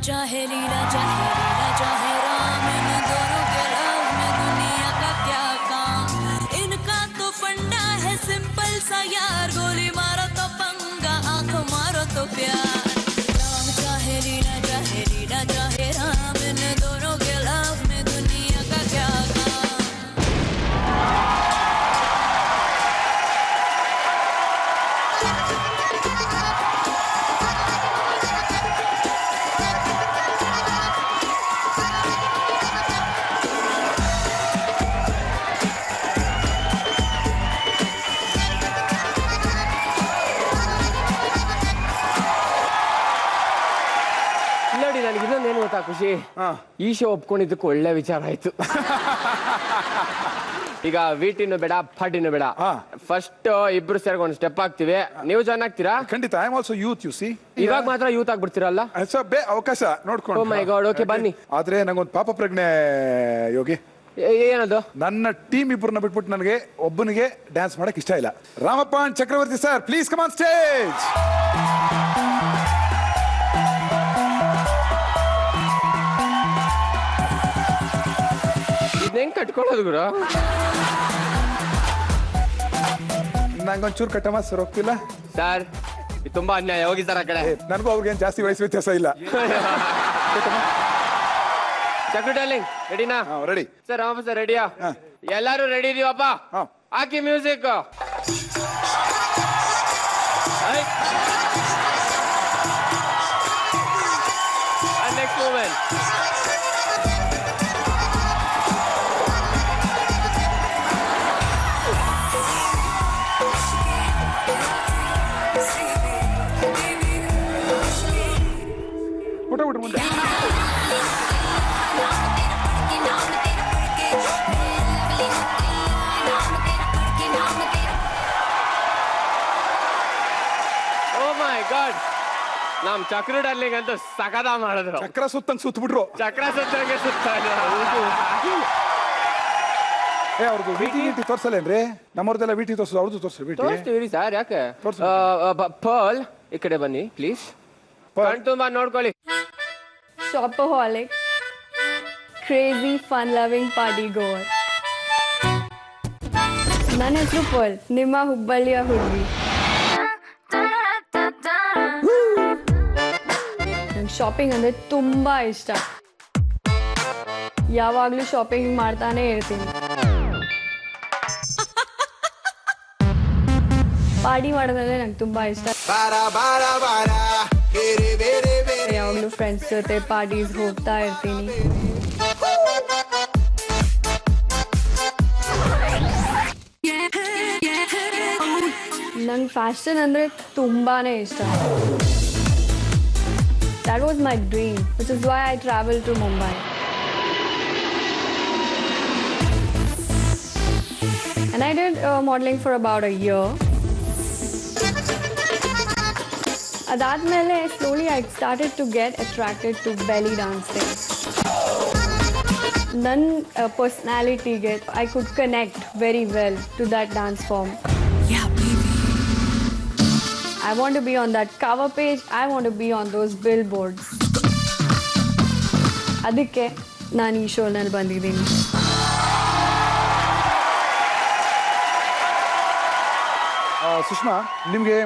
चाहे लीला चाहे राम, इन दोनों के लव में दुनिया का क्या काम। इनका तो फंडा है सिंपल सा यार, गोली मारो तो पंगा, आंख मारो तो प्यार। राम चाहे लीला चाहे राम, इन दोनों के लव में दुनिया का क्या काम। ನೋಡಿ, ನನಗೆ ಇನ್ನೊಂದೇನು ಗೊತ್ತಾ ಖುಷಿ, ಈ ಶೋ ಒಪ್ಕೊಂಡಿದ್ದಕ್ಕೆ ಒಳ್ಳೆ ವಿಚಾರ ಆಯ್ತು. ಈಗ ವಿಟಿನೂ ಬೇಡ ಪಾರ್ಟಿನೂ ಬೇಡ, ಫಸ್ಟ್ ಇಬ್ರು ಸೇರ್ಕೊಂಡು ಸ್ಟೆಪ್ ಹಾಕ್ತಿವಿ. ನೀವು ಜಾಯ್ನ್ ಆಗ್ತೀರಾ? ಖಂಡಿತ. I am also youth, U C. ಇವಾಗ ಮಾತ್ರ ಯೂತ್ ಆಗ್ಬಿಡ್ತೀರಲ್ಲ? ಅವಕಾಶ ನೋಡ್ಕೊಂಡು. ಓ ಮೈ ಗಾಡ್, ಓಕೆ ಬನ್ನಿ. ಆದ್ರೆ ನಂಗೊಂದು ಪಾಪ ಪ್ರಜ್ಞೆ ಯೋಗಿ. ಏನದು? ನನ್ನ ಟೀಮ್ ಇಬ್ಬರನ್ನ ಬಿಟ್ಬಿಟ್ಟು ನನಗೆ ಒಬ್ಬನಿಗೆ ಡ್ಯಾನ್ಸ್ ಮಾಡಕ್ ಇಷ್ಟ ಇಲ್ಲ. Ramappa Chakravarthy sir, please come on stage. ಹೆಂಗ್ ಕಟ್ಕೊಳ್ಳೋದು ಗುರು? ನಂಗೊಂಚೂರು ಕಟ್ಟಮ್ಮ ಸರ್, ಹೋಗ್ತಿಲ್ಲ ಸರ್. ಇದು ತುಂಬಾ ಅನ್ಯಾಯ. ಹೋಗಿ ಸರ್ ಆ ಕಡೆ. ನನಗೂ ಅವ್ರಿಗೇನು ಜಾಸ್ತಿ ವಯಸ್ಸು ವ್ಯತ್ಯಾಸ ಇಲ್ಲ. ಚಕ್ರ ಡಾರ್ಲಿಂಗ್ ರೆಡಿನಾ? Ready sir. ಸರ್ ರೆಡಿಯಾ? ಎಲ್ಲಾರು ರೆಡಿ ಇದೀವಪ್ಪ? ಹಾಕಿ music. Next moment. My God ನಮ್ ಚಕ್ರ ಡಾರ್ಲಿಂಗ್ ಅಂತೂ ಸಕದ ಮಾಡಿದ್ರು. ಚಕ್ರ ಸುತ್ತಂಗ್ ಸುತ್ತಬಿಟ್ರು. ಚಕ್ರ ಸುತ್ತಂಗೆ ಸುತ್ತ ಅವ್ರದ್ದು ವಿಟಿ ತೋರ್ಸಲ್ಲೇನ್ರಿ? ನಮ್ಮವ್ರದೆಲ್ಲ ವಿಟಿ ತೋರ್ಸು, ಅವ್ರದ್ದು ತೋರ್ಸು ವಿಟಿ. ತೋರಿಸ್ತೀವಿ ಸರ್. ಯಾಕೆ ಪರ್ಲ್ ಈ ಕಡೆ ಬನ್ನಿ ಪ್ಲೀಸ್. ಕಣ್ ತುಂಬಾ ನೋಡ್ಕೊಳ್ಳಿ. Shopaholic, crazy fun-loving party goer. ನನ್ನ ಹೆಸರು ಪರ್ಲ್, ನಿಮ್ಮ ಹುಬ್ಬಳ್ಳಿಯ ಹುಡುಗಿ. ನಂಗೆ ಶಾಪಿಂಗ್ ಅಂದರೆ ತುಂಬ ಇಷ್ಟ. ಯಾವಾಗಲೂ ಶಾಪಿಂಗ್ ಮಾಡ್ತಾನೆ ಇರ್ತೀನಿ. ಪಾರ್ಟಿ ಮಾಡೋದಂದ್ರೆ ನಂಗೆ ತುಂಬ ಇಷ್ಟ. ಯಾವಾಗಲೂ ಫ್ರೆಂಡ್ಸ್ ಜೊತೆ ಪಾರ್ಟೀಸ್ ಹೋಗ್ತಾ ಇರ್ತೀನಿ. ನಂಗೆ ಫ್ಯಾಷನ್ ಅಂದರೆ ತುಂಬಾನೇ ಇಷ್ಟ. That was my dream, which is why I traveled to Mumbai. And I did modeling for about a year. ಅದಾದ್ಮೇಲೆ slowly I started to get attracted to belly dancing. ನನ್ನ ಪರ್ಸ್ನಾಲಿಟಿಗೆ I could connect very well to that dance form. Yeah, baby. I want to be on that cover page. I want to be on those billboards. ಅದಕ್ಕೆ ನಾನು ಈ ಶೋನಲ್ಲಿ ಬಂದಿದ್ದೀನಿ. ಸುಷ್ಮಾ, ನಿಮಗೆ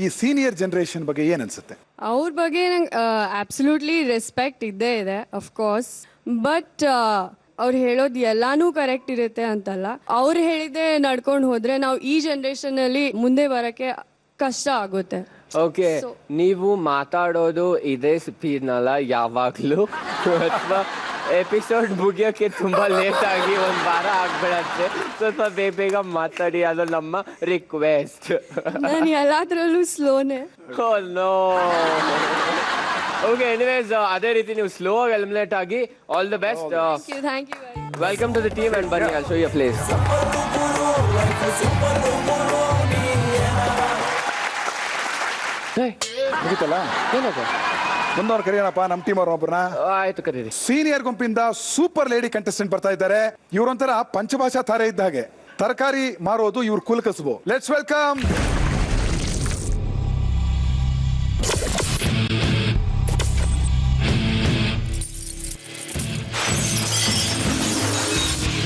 ಈ senior generation ಬಗ್ಗೆ ಏನು ಅನ್ಸುತ್ತೆ? ಅವ್ರ ಬಗ್ಗೆ ನಂಗೆ ಅಬ್ಸಲ್ಯೂಟ್ಲಿ ರೆಸ್ಪೆಕ್ಟ್ ಇದ್ದೇ ಇದೆ, ಅಫ್ಕೋರ್ಸ್. ಬಟ್ ಅವ್ರು ಹೇಳೋದು ಎಲ್ಲಾನು ಕರೆಕ್ಟ್ ಇರುತ್ತೆ ಅಂತಲ್ಲ. ಅವ್ರು ಹೇಳಿದ್ದೆ ನಡ್ಕೊಂಡು ಹೋದ್ರೆ ನಾವು ಈ ಜನರೇಷನಲ್ಲಿ ಮುಂದೆ ಬರೋಕ್ಕೆ ಕಷ್ಟ ಆಗುತ್ತೆ. ಓಕೆ, ನೀವು ಮಾತಾಡೋದು ಇದೇ ಸ್ಪೀಡ್ನಲ್ಲ ಯಾವಾಗಲೂ, ಅಥವಾ ಎಪಿಸೋಡ್ ಮುಗಿಯೋಕ್ಕೆ ತುಂಬಾ ಲೇಟ್ ಆಗಿ ಒಂದು ವಾರ ಆಗ್ಬಿಡತ್ತೆ. ಸ್ವಲ್ಪ ಬೇಗ ಮಾತಾಡಿ, ಅದು ನಮ್ಮ ರಿಕ್ವೆಸ್ಟ್. ನಾನು ಎಲ್ಲಾದ್ರಲ್ಲೂ ಸ್ಲೋನೇ. ಓಕೆ, ಎನಿವೇಸ್ ಅದೇ ರೀತಿ ನೀವು ಸ್ಲೋ ಆಗಿ ಎಲಿಮಿನೇಟ್ ಆಗಿ all the best. Thank you. Welcome to the team and ಬನ್ನಿ, ಐ ಶೋ ಯು ಪ್ಲೇಸ್. ಮುಗಿತಲ್ಲ? ಏನಪ್ಪ ಮುಂದವ್ರು ಕರೆಯೋಣಪ್ಪ, ನಮ್ಮ ಟೀಮ್ ಅವ್ರ ಒಬ್ಬರನ್ನ. ಆಯ್ತು, ಕರೀರಿ. ಸೀನಿಯರ್ ಗುಂಪಿಂದ ಸೂಪರ್ ಲೇಡಿ ಕಂಟೆಸ್ಟೆಂಟ್ ಬರ್ತಾ ಇದ್ದಾರೆ. ಇವರೊಂಥರ ಪಂಚಭಾಷಾ ತಾರೆ ಇದ್ದ ಹಾಗೆ. ತರಕಾರಿ ಮಾರೋದು ಇವ್ರ ಕುಲಕಸಬು. ಲೆಟ್ಸ್ ವೆಲ್ಕಮ್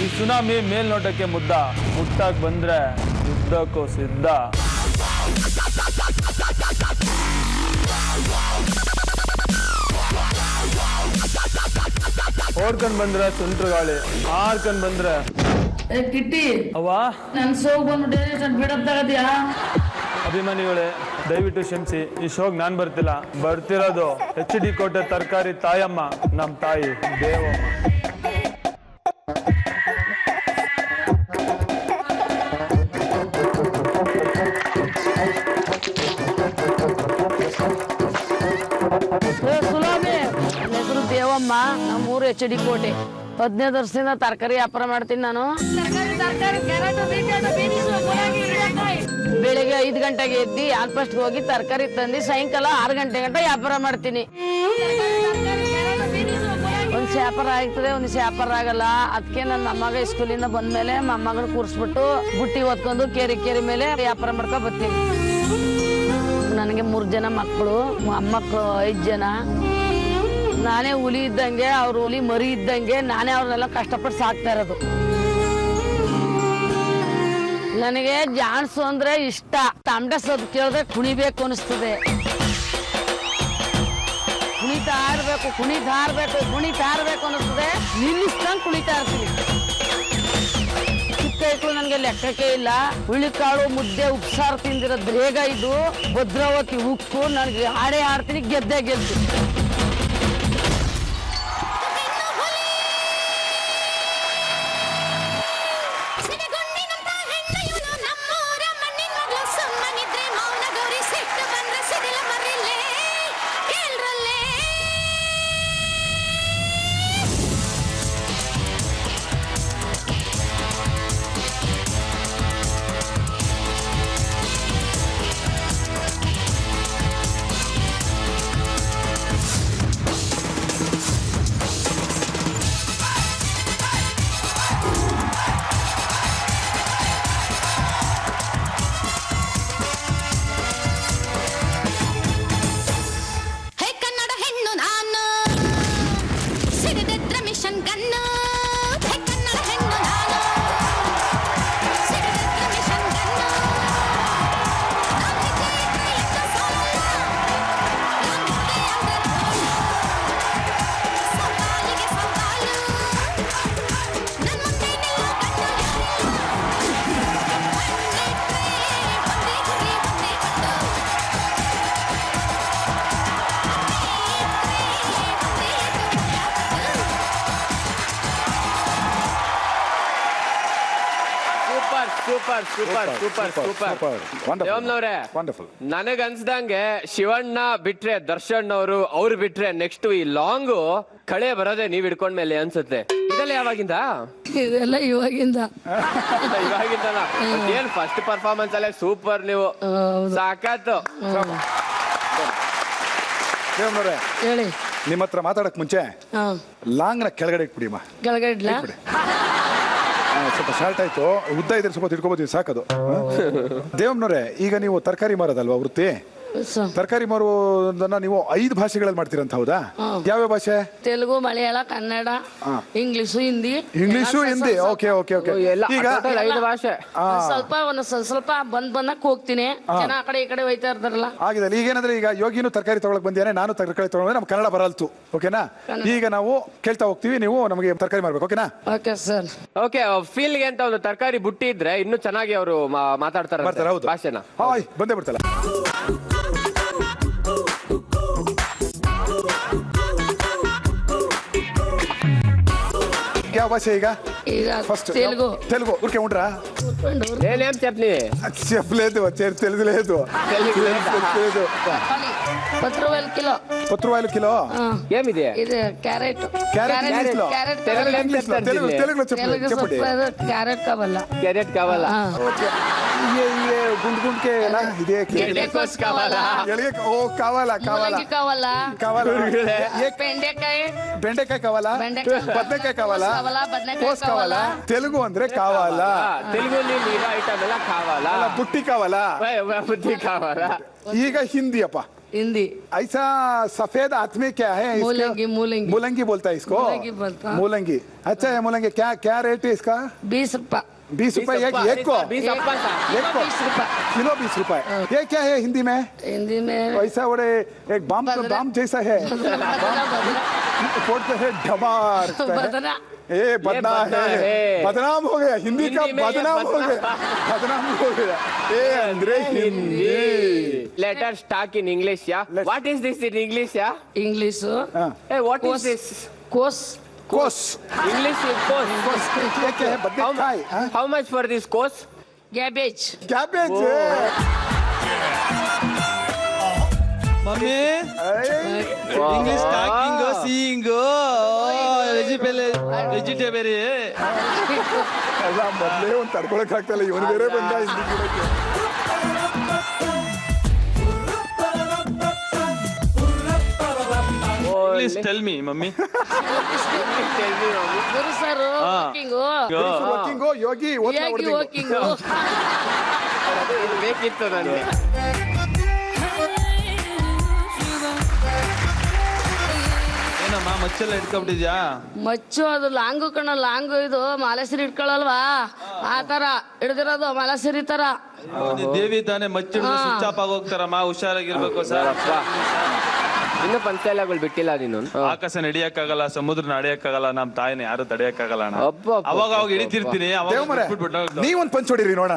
ಈ ಸುನಾಮಿ ಮೇಲ್ನೋಟಕ್ಕೆ ಮುದ್ದ, ಮುಟ್ಟಾಕ್ ಬಂದ್ರೆ ಯುದ್ಧಕ್ಕೂ ಸಿದ್ಧ. ಓಡ್ಕೊಂಡ್ ಬಂದ್ರೆ ಸುಂಟ್ರ ಗಾಳಿ, ಆರ್ಕೊಂಡ್ ಬಂದ್ರೆ ಕಿಟ್ಟಿ ಅವ್ವ ನನ್ ಸೋಗ್ ಬಂದ್ಬಿಟ್ಟೆ ಬಿಡಪ್ ತಗದ್ಯಾ? ಅಭಿಮಾನಿಗಳೇ, ದಯವಿಟ್ಟು ಕ್ಷಮಿಸಿ, ಈ ಶೋಗ್ ನಾನ್ ಬರ್ತಿಲ್ಲ. ಬರ್ತಿರೋದು HD ಕೋಟೆ ತರಕಾರಿ ತಾಯಮ್ಮ, ನಮ್ ತಾಯಿ ದೇವಮ್ಮ. ಸುಲಾಮಿ, ನನ್ನ ಹೆಸರು ದೇವಮ್ಮ, ನಮ್ಮೂರು HD ಕೋಟೆ. 15 ವರ್ಷದಿಂದ ತರಕಾರಿ ವ್ಯಾಪಾರ ಮಾಡ್ತೀನಿ ನಾನು. ಬೆಳಿಗ್ಗೆ 5 ಗಂಟೆಗೆ ಎದ್ದು ಆಲ್ಫಸ್ಟ್ ಹೋಗಿ ತರಕಾರಿ ತಂದು ಸಾಯಂಕಾಲ 6 ಗಂಟೆ ಗಂಟೆ ವ್ಯಾಪಾರ ಮಾಡ್ತೀನಿ. ಒಂದ್ ವ್ಯಾಪಾರ ಆಗ್ತದೆ, ಒಂದ್ ವ್ಯಾಪಾರ ಆಗಲ್ಲ. ಅದಕ್ಕೆ ನನ್ನ ಮೊಮ್ಮಗ ಸ್ಕೂಲಿಂದ ಬಂದ್ಮೇಲೆ ಮೊಮ್ಮಗನ ಕೂರಿಸ್ಬಿಟ್ಟು ಬುಟ್ಟಿ ಹೊತ್ಕೊಂಡು ಕೇರಿ ಮೇಲೆ ವ್ಯಾಪಾರ ಮಾಡ್ಕೊ ಬರ್ತೀನಿ. ನನಗೆ 3 ಜನ ಮಕ್ಕಳು, ಮೊಮ್ಮಕ್ಕಳು 5 ಜನ. ನಾನೇ ಹುಲಿ ಇದ್ದಂಗೆ, ಅವ್ರು ಹುಲಿ ಮರಿ ಇದ್ದಂಗೆ, ನಾನೇ ಅವ್ರನ್ನೆಲ್ಲ ಕಷ್ಟಪಟ್ಟು ಸಾಕ್ತಾ ಇರೋದು. ನನಗೆ ಜಾನ್ಸು ಅಂದ್ರೆ ಇಷ್ಟ. ತಮಟೆ ಸದ್ದು ಕೇಳಿದ್ರೆ ಕುಣಿಬೇಕು ಅನಿಸ್ತದೆ. ಕುಣಿತಾ ಇರ್ಬೇಕು ಅನಿಸ್ತದೆ. ನಿಲ್ಲಿಸ್ದಂಗೆ ಕುಣಿತಾ ಇರ್ತೀನಿ. ಚಿಕ್ಕ ಇಟ್ಟು ನನಗೆ ಲೆಕ್ಕಕ್ಕೆ ಇಲ್ಲ. ಹುಳಿಕಾಳು ಮುದ್ದೆ ಉಪ್ಸಾರು ತಿಂದಿರೋ ಬೇಗ ಇದು ಭದ್ರಾವತಿ ಉಕ್ಕು. ನನಗೆ ಹಾಡೇ ಹಾಡ್ತೀನಿ, ಗೆದ್ದೆ ಗೆದ್ದು. ಸೂಪರ್ ಸೂಪರ್ ಸೂಪರ್ ಸೂಪರ್ ದೇವಮ್ನವ್ರೆ ವಂಡರ್ಫುಲ್. ನನಗ್ ಅನ್ಸ್ದಂಗೆ ಶಿವಣ್ಣ ಬಿಟ್ರೆ ದರ್ಶನ್ ಅವ್ರು ಬಿಟ್ರೆ ನೆಕ್ಸ್ಟ್ ಈ ಲಾಂಗು ಕಳೆ ಬರೋದೇ ನೀವ್ ಹಿಡ್ಕೊಂಡ್ಮೇಲೆ ಅನ್ಸುತ್ತೆ. ಇದೆಲ್ಲ ಯಾವಾಗಿಂದ? ಇದೆಲ್ಲ ಇವಾಗಿಂದ. ಇವಾಗಿಂದನಾ? ಏನ್ ಫಸ್ಟ್ ಪರ್ಫಾರ್ಮೆನ್ಸ್ ಅಲ್ಲೇ ಸೂಪರ್ ನೀವು, ಸಾಕಾತು. ದೇವಮ್ನವ್ರೆ ಹೇಳಿ. ನಿಮ್ಮ ಹತ್ರ ಮಾತಾಡಕ್ ಮುಂಚೆ ಲಾಂಗ್ನ ಕೆಳಗಡೆ ಇಟ್ಬಿಡಿಮ್ಮ. ಕೆಳಗಡೆ ಇಡ್ಲಾ? ಸ್ವಲ್ಪ ಶಾರ್ಟ್ ಆಯ್ತು, ಉದ್ದ ಇದ್ರೆ ಸ್ವಲ್ಪ ತಿಳ್ಕೊಬೋದಿ, ಸಾಕದು. ದೇವಮ್ನವ್ರೆ, ಈಗ ನೀವು ತರಕಾರಿ ಮಾರೋದಲ್ವಾ ವೃತ್ತಿ? ತರಕಾರಿ ಮಾರುವುದನ್ನ ನೀವು 5 ಭಾಷೆಗಳಲ್ಲಿ ಮಾಡ್ತೀರಂತ, ಹೌದಾ? ಯಾವ್ಯಾವ ಭಾಷೆ? Telugu, Malayala, Kannada, English, Hindi. English, Hindi. Okay okay okay. ಈಗ 5 ಭಾಷೆ. ಸ್ವಲ್ಪ ಬಂದಾಗ ಹೋಗ್ತೀನಿ, ಜನ ಆ ಕಡೆ ಈ ಕಡೆ ಹೋಯ್ತಾ ಇರ್ತಾರಲ್ಲ. ಆಗಿದೆ. ಈಗೇನಂದ್ರೆ ಈಗ ಯೋಗಿನೂ ತರಕಾರಿ ತಗೊಳಕ್ ಬಂದಿಯಾನೆ, ನಾನು ತರಕಾರಿ ತಗೊಂಡ್ರೆ ನಮ್ಗೆ ಕನ್ನಡ ಬರಲ್ತು. ಓಕೆನಾ? ಈಗ ನಾವು ಕೇಳ್ತಾ ಹೋಗ್ತೀವಿ, ನೀವು ನಮಗೆ ತರಕಾರಿ ಮಾಡ್ಬೇಕು. ಓಕೆನಾ? Okay sir. ಓಕೆ, ಫೀಲ್ಗೆ ಅಂತ ಒಂದು ತರಕಾರಿ ಬುಟ್ಟಿ ಇದ್ರೆ ಇನ್ನೂ ಚೆನ್ನಾಗಿ ಅವರು ಮಾತಾಡ್ತಾರೆ ಭಾಷೆನ. ಹಾಯ್, ಬಂದೇ ಬಿಡ್ತಲ್ಲ. ಯಾವ భాష ఇక ఫస్ట్ తెలుగు ఊరికే ఉండరా నేనేం చెప్పని చెప్పలేదు తెలుగు లేదు ₹10 కిలో ₹10 కిలో ఏమిది ఇది క్యారెట్ తెలుగులో చెప్పండి క్యారెట్ కావాలా ఓకే ये गुंड गुंड के ना इदे ఎలిగోస్ కావాలా ఓ కావాలా ये బెండకాయ కావాలా బదనేకాయ కావాలా కోస్ కావాలా తెలుగు ಅಂದ್ರೆ కావాలా తెలుగులో ನೀರು ಐಟಮ್ ಎಲ್ಲ ಕಾವಾಲಾ ಬುಟ್ಟಿ ಕಾವಾಲಾ ಬುಟ್ಟಿ ಕಾವಾಲಾ ಈಗ ಹಿಂದಿ ಅಪ್ಪ हिंदी ऐसा सफेद आदमी क्या है? मूलंगी बोलता है इसको। मूलंगी अच्छा है। मूलंगी क्या रेट है इसका? ₹20 ₹20 एक को किलो ₹20। ये क्या है हिंदी में? ऐसा बड़े एक बम जैसा है, फोड़ते है ढमार। ए बदनाम है, बदनाम हो गया हिंदी का, बदनाम हो गया ए अंदर Hindi. Let us talk in English, yeah. What is this in English, yeah? English. Hey, what is this? Course. English is course. क्या है? बदनेकाय। How much for this course? Cabbage. Mummy English talking seeing vegetable ಅಲ್ಲ ಮೊದಲೇ ಒಂದು ತಡ್ಕೊಳಕ್ ಆಗ್ತಲ್ಲ, ಇವನು ಬೇರೆ ಬಂದ ಹಿಂದಿ ಕೊಡಕ್ಕೆ. Please tell me, mummy. Guru sir, walking. Yogi walking. ಬೇಕಿತ್ತು ನನಗೆ. ಏನಮ್ಮ ಮಚ್ಚೆಲ್ಲ ಇಟ್ಕೊಂಡ್ಬಿಟ್ಟಿದ್ಯಾ? ಮಚ್ಚು ಅದು ಲಾಂಗು ಲಾಂಗು ಇದು ಮಾಲಾಸಿರಿ ಇಟ್ಕೊಳ್ಳಲ್ವಾ, ಆ ತರ ಹಿಡ್ದಿರೋದು ಮಾಲಾಸಿರಿ ತರ. ದೇವಿ ತಾನೇ ಮಚ್ಚಿಡಿದ್ರೆ ಸ್ವಿಚ್ ಆಫ್ ಆಗೋಗ್ತಾರಮ್ಮ, ಹುಷಾರಾಗಿರ್ಬೇಕು ಸರ್. ಇನ್ನು ಪಂಚಾಯತ್ಗಳು ಬಿಟ್ಟಿಲ್ಲ ನೀನು. ಆಕಾಶ ನಡಿಯಕ್ಕಾಗಲ್ಲ, ಸಮುದ್ರ ನಡೆಯಕ್ಕಾಗಲ್ಲ, ನಮ್ ತಾಯಿನ ಯಾರು ತಡೆಯಕ್ಕಾಗಲ್ಲ. ಅವಾಗ ಹಿಡಿತಿರ್ತೀನಿ, ನೀವೊಂದ್ ಪಂಚ್ ಹೊಡಿರಿ ನೋಡ.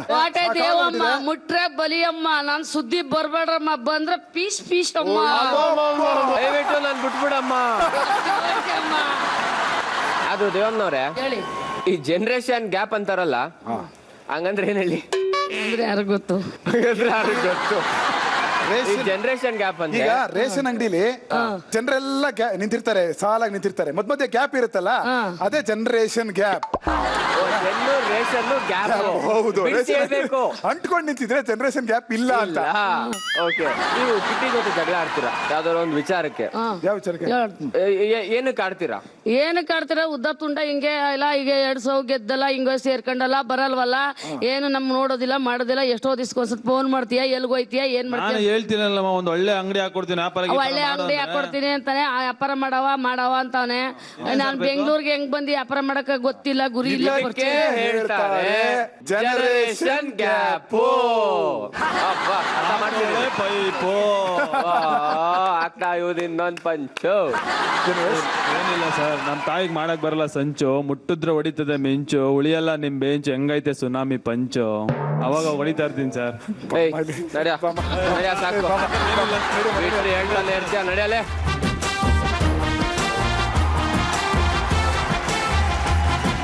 ದೇವಮ್ಮ ಮುಟ್ರೆ ಬಲಿಯಮ್ಮ, ನಾನ್ ಸುದ್ದಿ ಬರ್ಬೇಡ್ರಮ್ಮ, ಬಂದ್ರೆ ಪೀಸ್ ಅಮ್ಮ. ದಯವಿಟ್ಟು ನಾನು ಬಿಟ್ಬಿಡಮ್ಮ. ಅದು ದೇವಮ್ಮನವ್ರೆ, ಈ ಜನರೇಷನ್ ಗ್ಯಾಪ್ ಅಂತಾರಲ್ಲ, ಹಂಗಂದ್ರೆ ಏನ್ ಹೇಳಿ? ಅಂದ್ರೆ ಯಾರಿಗ್ ಗೊತ್ತು? ಜನರೇಷನ್ ಗ್ಯಾಪ್ ಅಂತ. ಈಗ ರೇಷನ್ ಅಂಗಡಿಲಿ ಜನರೆಲ್ಲ ನಿಂತಿರ್ತಾರೆ, ಸಾಲಾಗಿ ನಿಂತಿರ್ತಾರೆ, ಮಧ್ಯ ಗ್ಯಾಪ್ ಇರುತ್ತಲ್ಲ, ಅದೇ ಜನರೇಷನ್ ಗ್ಯಾಪ್. ಹೌದು, ಅಂಟ್ಕೊಂಡು ನಿಂತಿದ್ರೆ ಜನರೇಷನ್ ಗ್ಯಾಪ್ ಇಲ್ಲ ಅಂತ. ಓಕೆ, ನೀವು ಕಿಟ್ಟಿ ಜೊತೆ ಜಗಳ ಆಡ್ತೀರಾ ಯಾವ್ದಾದ್ರು ಒಂದು ವಿಚಾರಕ್ಕೆ? ಯಾವ ವಿಚಾರಕ್ಕೆ? ಏನಕ್ಕೆ ಆಡ್ತೀರಾ? ಉದ್ದ ತುಂಡ ಹಿಂಗೆ ಇಲ್ಲ, ಈಗ 200 ಗೆದ್ದಲ್ಲ, ಹಿಂಗ ಸೇರ್ಕೊಂಡಲ್ಲ, ಬರಲ್ವಲ್ಲ, ಏನು ನಮ್ ನೋಡೋದಿಲ್ಲ ಮಾಡೋದಿಲ್ಲ, ಎಷ್ಟೋ ದಿವ್ಸಕ್ಕೊಂದ್ಸತ್ ಫೋನ್ ಮಾಡ್ತೀಯಾ, ಎಲ್ಗೋಯ್ತೀಯಾ, ಏನ್ ಮಾಡ್ತೀಯ? ಹೇಳ್ತೀನಲ್ಲಮ್ಮ, ಒಂದು ಒಳ್ಳೆ ಅಂಗಡಿ ಹಾಕೊಡ್ತೀನಿ, ಒಳ್ಳೆ ಅಂಗಡಿ ಹಾಕೊಡ್ತೀನಿ ಅಂತಾನೆ, ವ್ಯಾಪಾರ ಮಾಡವ ಅಂತಾನೆ. ನಾನ್ ಬೆಂಗಳೂರಿಗೆ ಹೆಂಗ್ ಬಂದು ವ್ಯಾಪಾರ ಮಾಡಕ ಗೊತ್ತಿಲ್ಲ, ಗುರಿ ಇಲ್ಲ. ಹೇಳ್ತಾರೆ ಜನರೇಷನ್ ಗ್ಯಾಪ್ ಆಗ್ತಾ ಇವ್ದು ಇನ್ನೊಂದ್ ಪಂಚು. ಏನಿಲ್ಲ ಸರ್, ನಮ್ ತಾಯಿಗೆ ಮಾಡಕ್ ಬರಲ್ಲ ಸಂಚು, ಮುಟ್ಟಿದ್ರೆ ಹೊಡಿತದೆ ಮಿಂಚು, ಉಳಿಯಲ್ಲ ನಿಮ್ ಬೆಂಚು, ಹೆಂಗೈತೆ ಸುನಾಮಿ ಪಂಚು, ಅವಾಗ ಹೊಡಿತಾ ಇರ್ತೀನಿ ಸರ್. ಸಾಕು ಹೇಳ್ತಾನೆ ಇರ್ತೀಯ, ನಡೆಯಲೇ.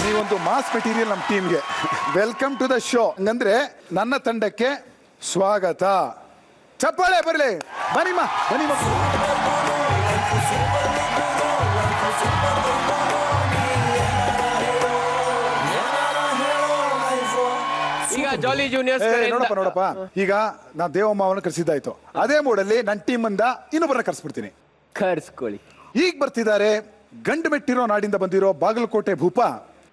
ನೀವೊಂದು ಮಾಸ್ ಮೆಟೀರಿಯಲ್ ನಮ್ಮ ಟೀಮ್ಗೆ. Welcome to the show. ಹಂಗಂದ್ರೆ ನನ್ನ ತಂಡಕ್ಕೆ ಸ್ವಾಗತ. ಚಪ್ಪಾಳೆ ಬರಲಿ. ಬನ್ನಿಮ್ಮ ಬನ್ನಿ ಮಕ್ಕಳು. ಈಗ ಜಾಲಿ ಜೂನಿಯರ್ಸ್ ನೋಡಪ್ಪ ಈಗ ನಾ ದೇವಮ್ಮ ಅವನ್ನ ಕರೆಸಿದ್ದಾಯ್ತು. ಅದೇ ಮೂಡಲ್ಲಿ ನನ್ನ ಟೀಮ್ ಇಂದ ಇನ್ನೊಬ್ಬರನ್ನ ಕರ್ಸ್ಬಿಡ್ತೀನಿ. ಕರ್ಸ್ಕೊಳ್ಳಿ. ಈಗ ಬರ್ತಿದ್ದಾರೆ ಗಂಡು ಮೆಟ್ಟಿರೋ ನಾಡಿಂದ ಬಂದಿರೋ ಬಾಗಲಕೋಟೆ ಭೂಪ.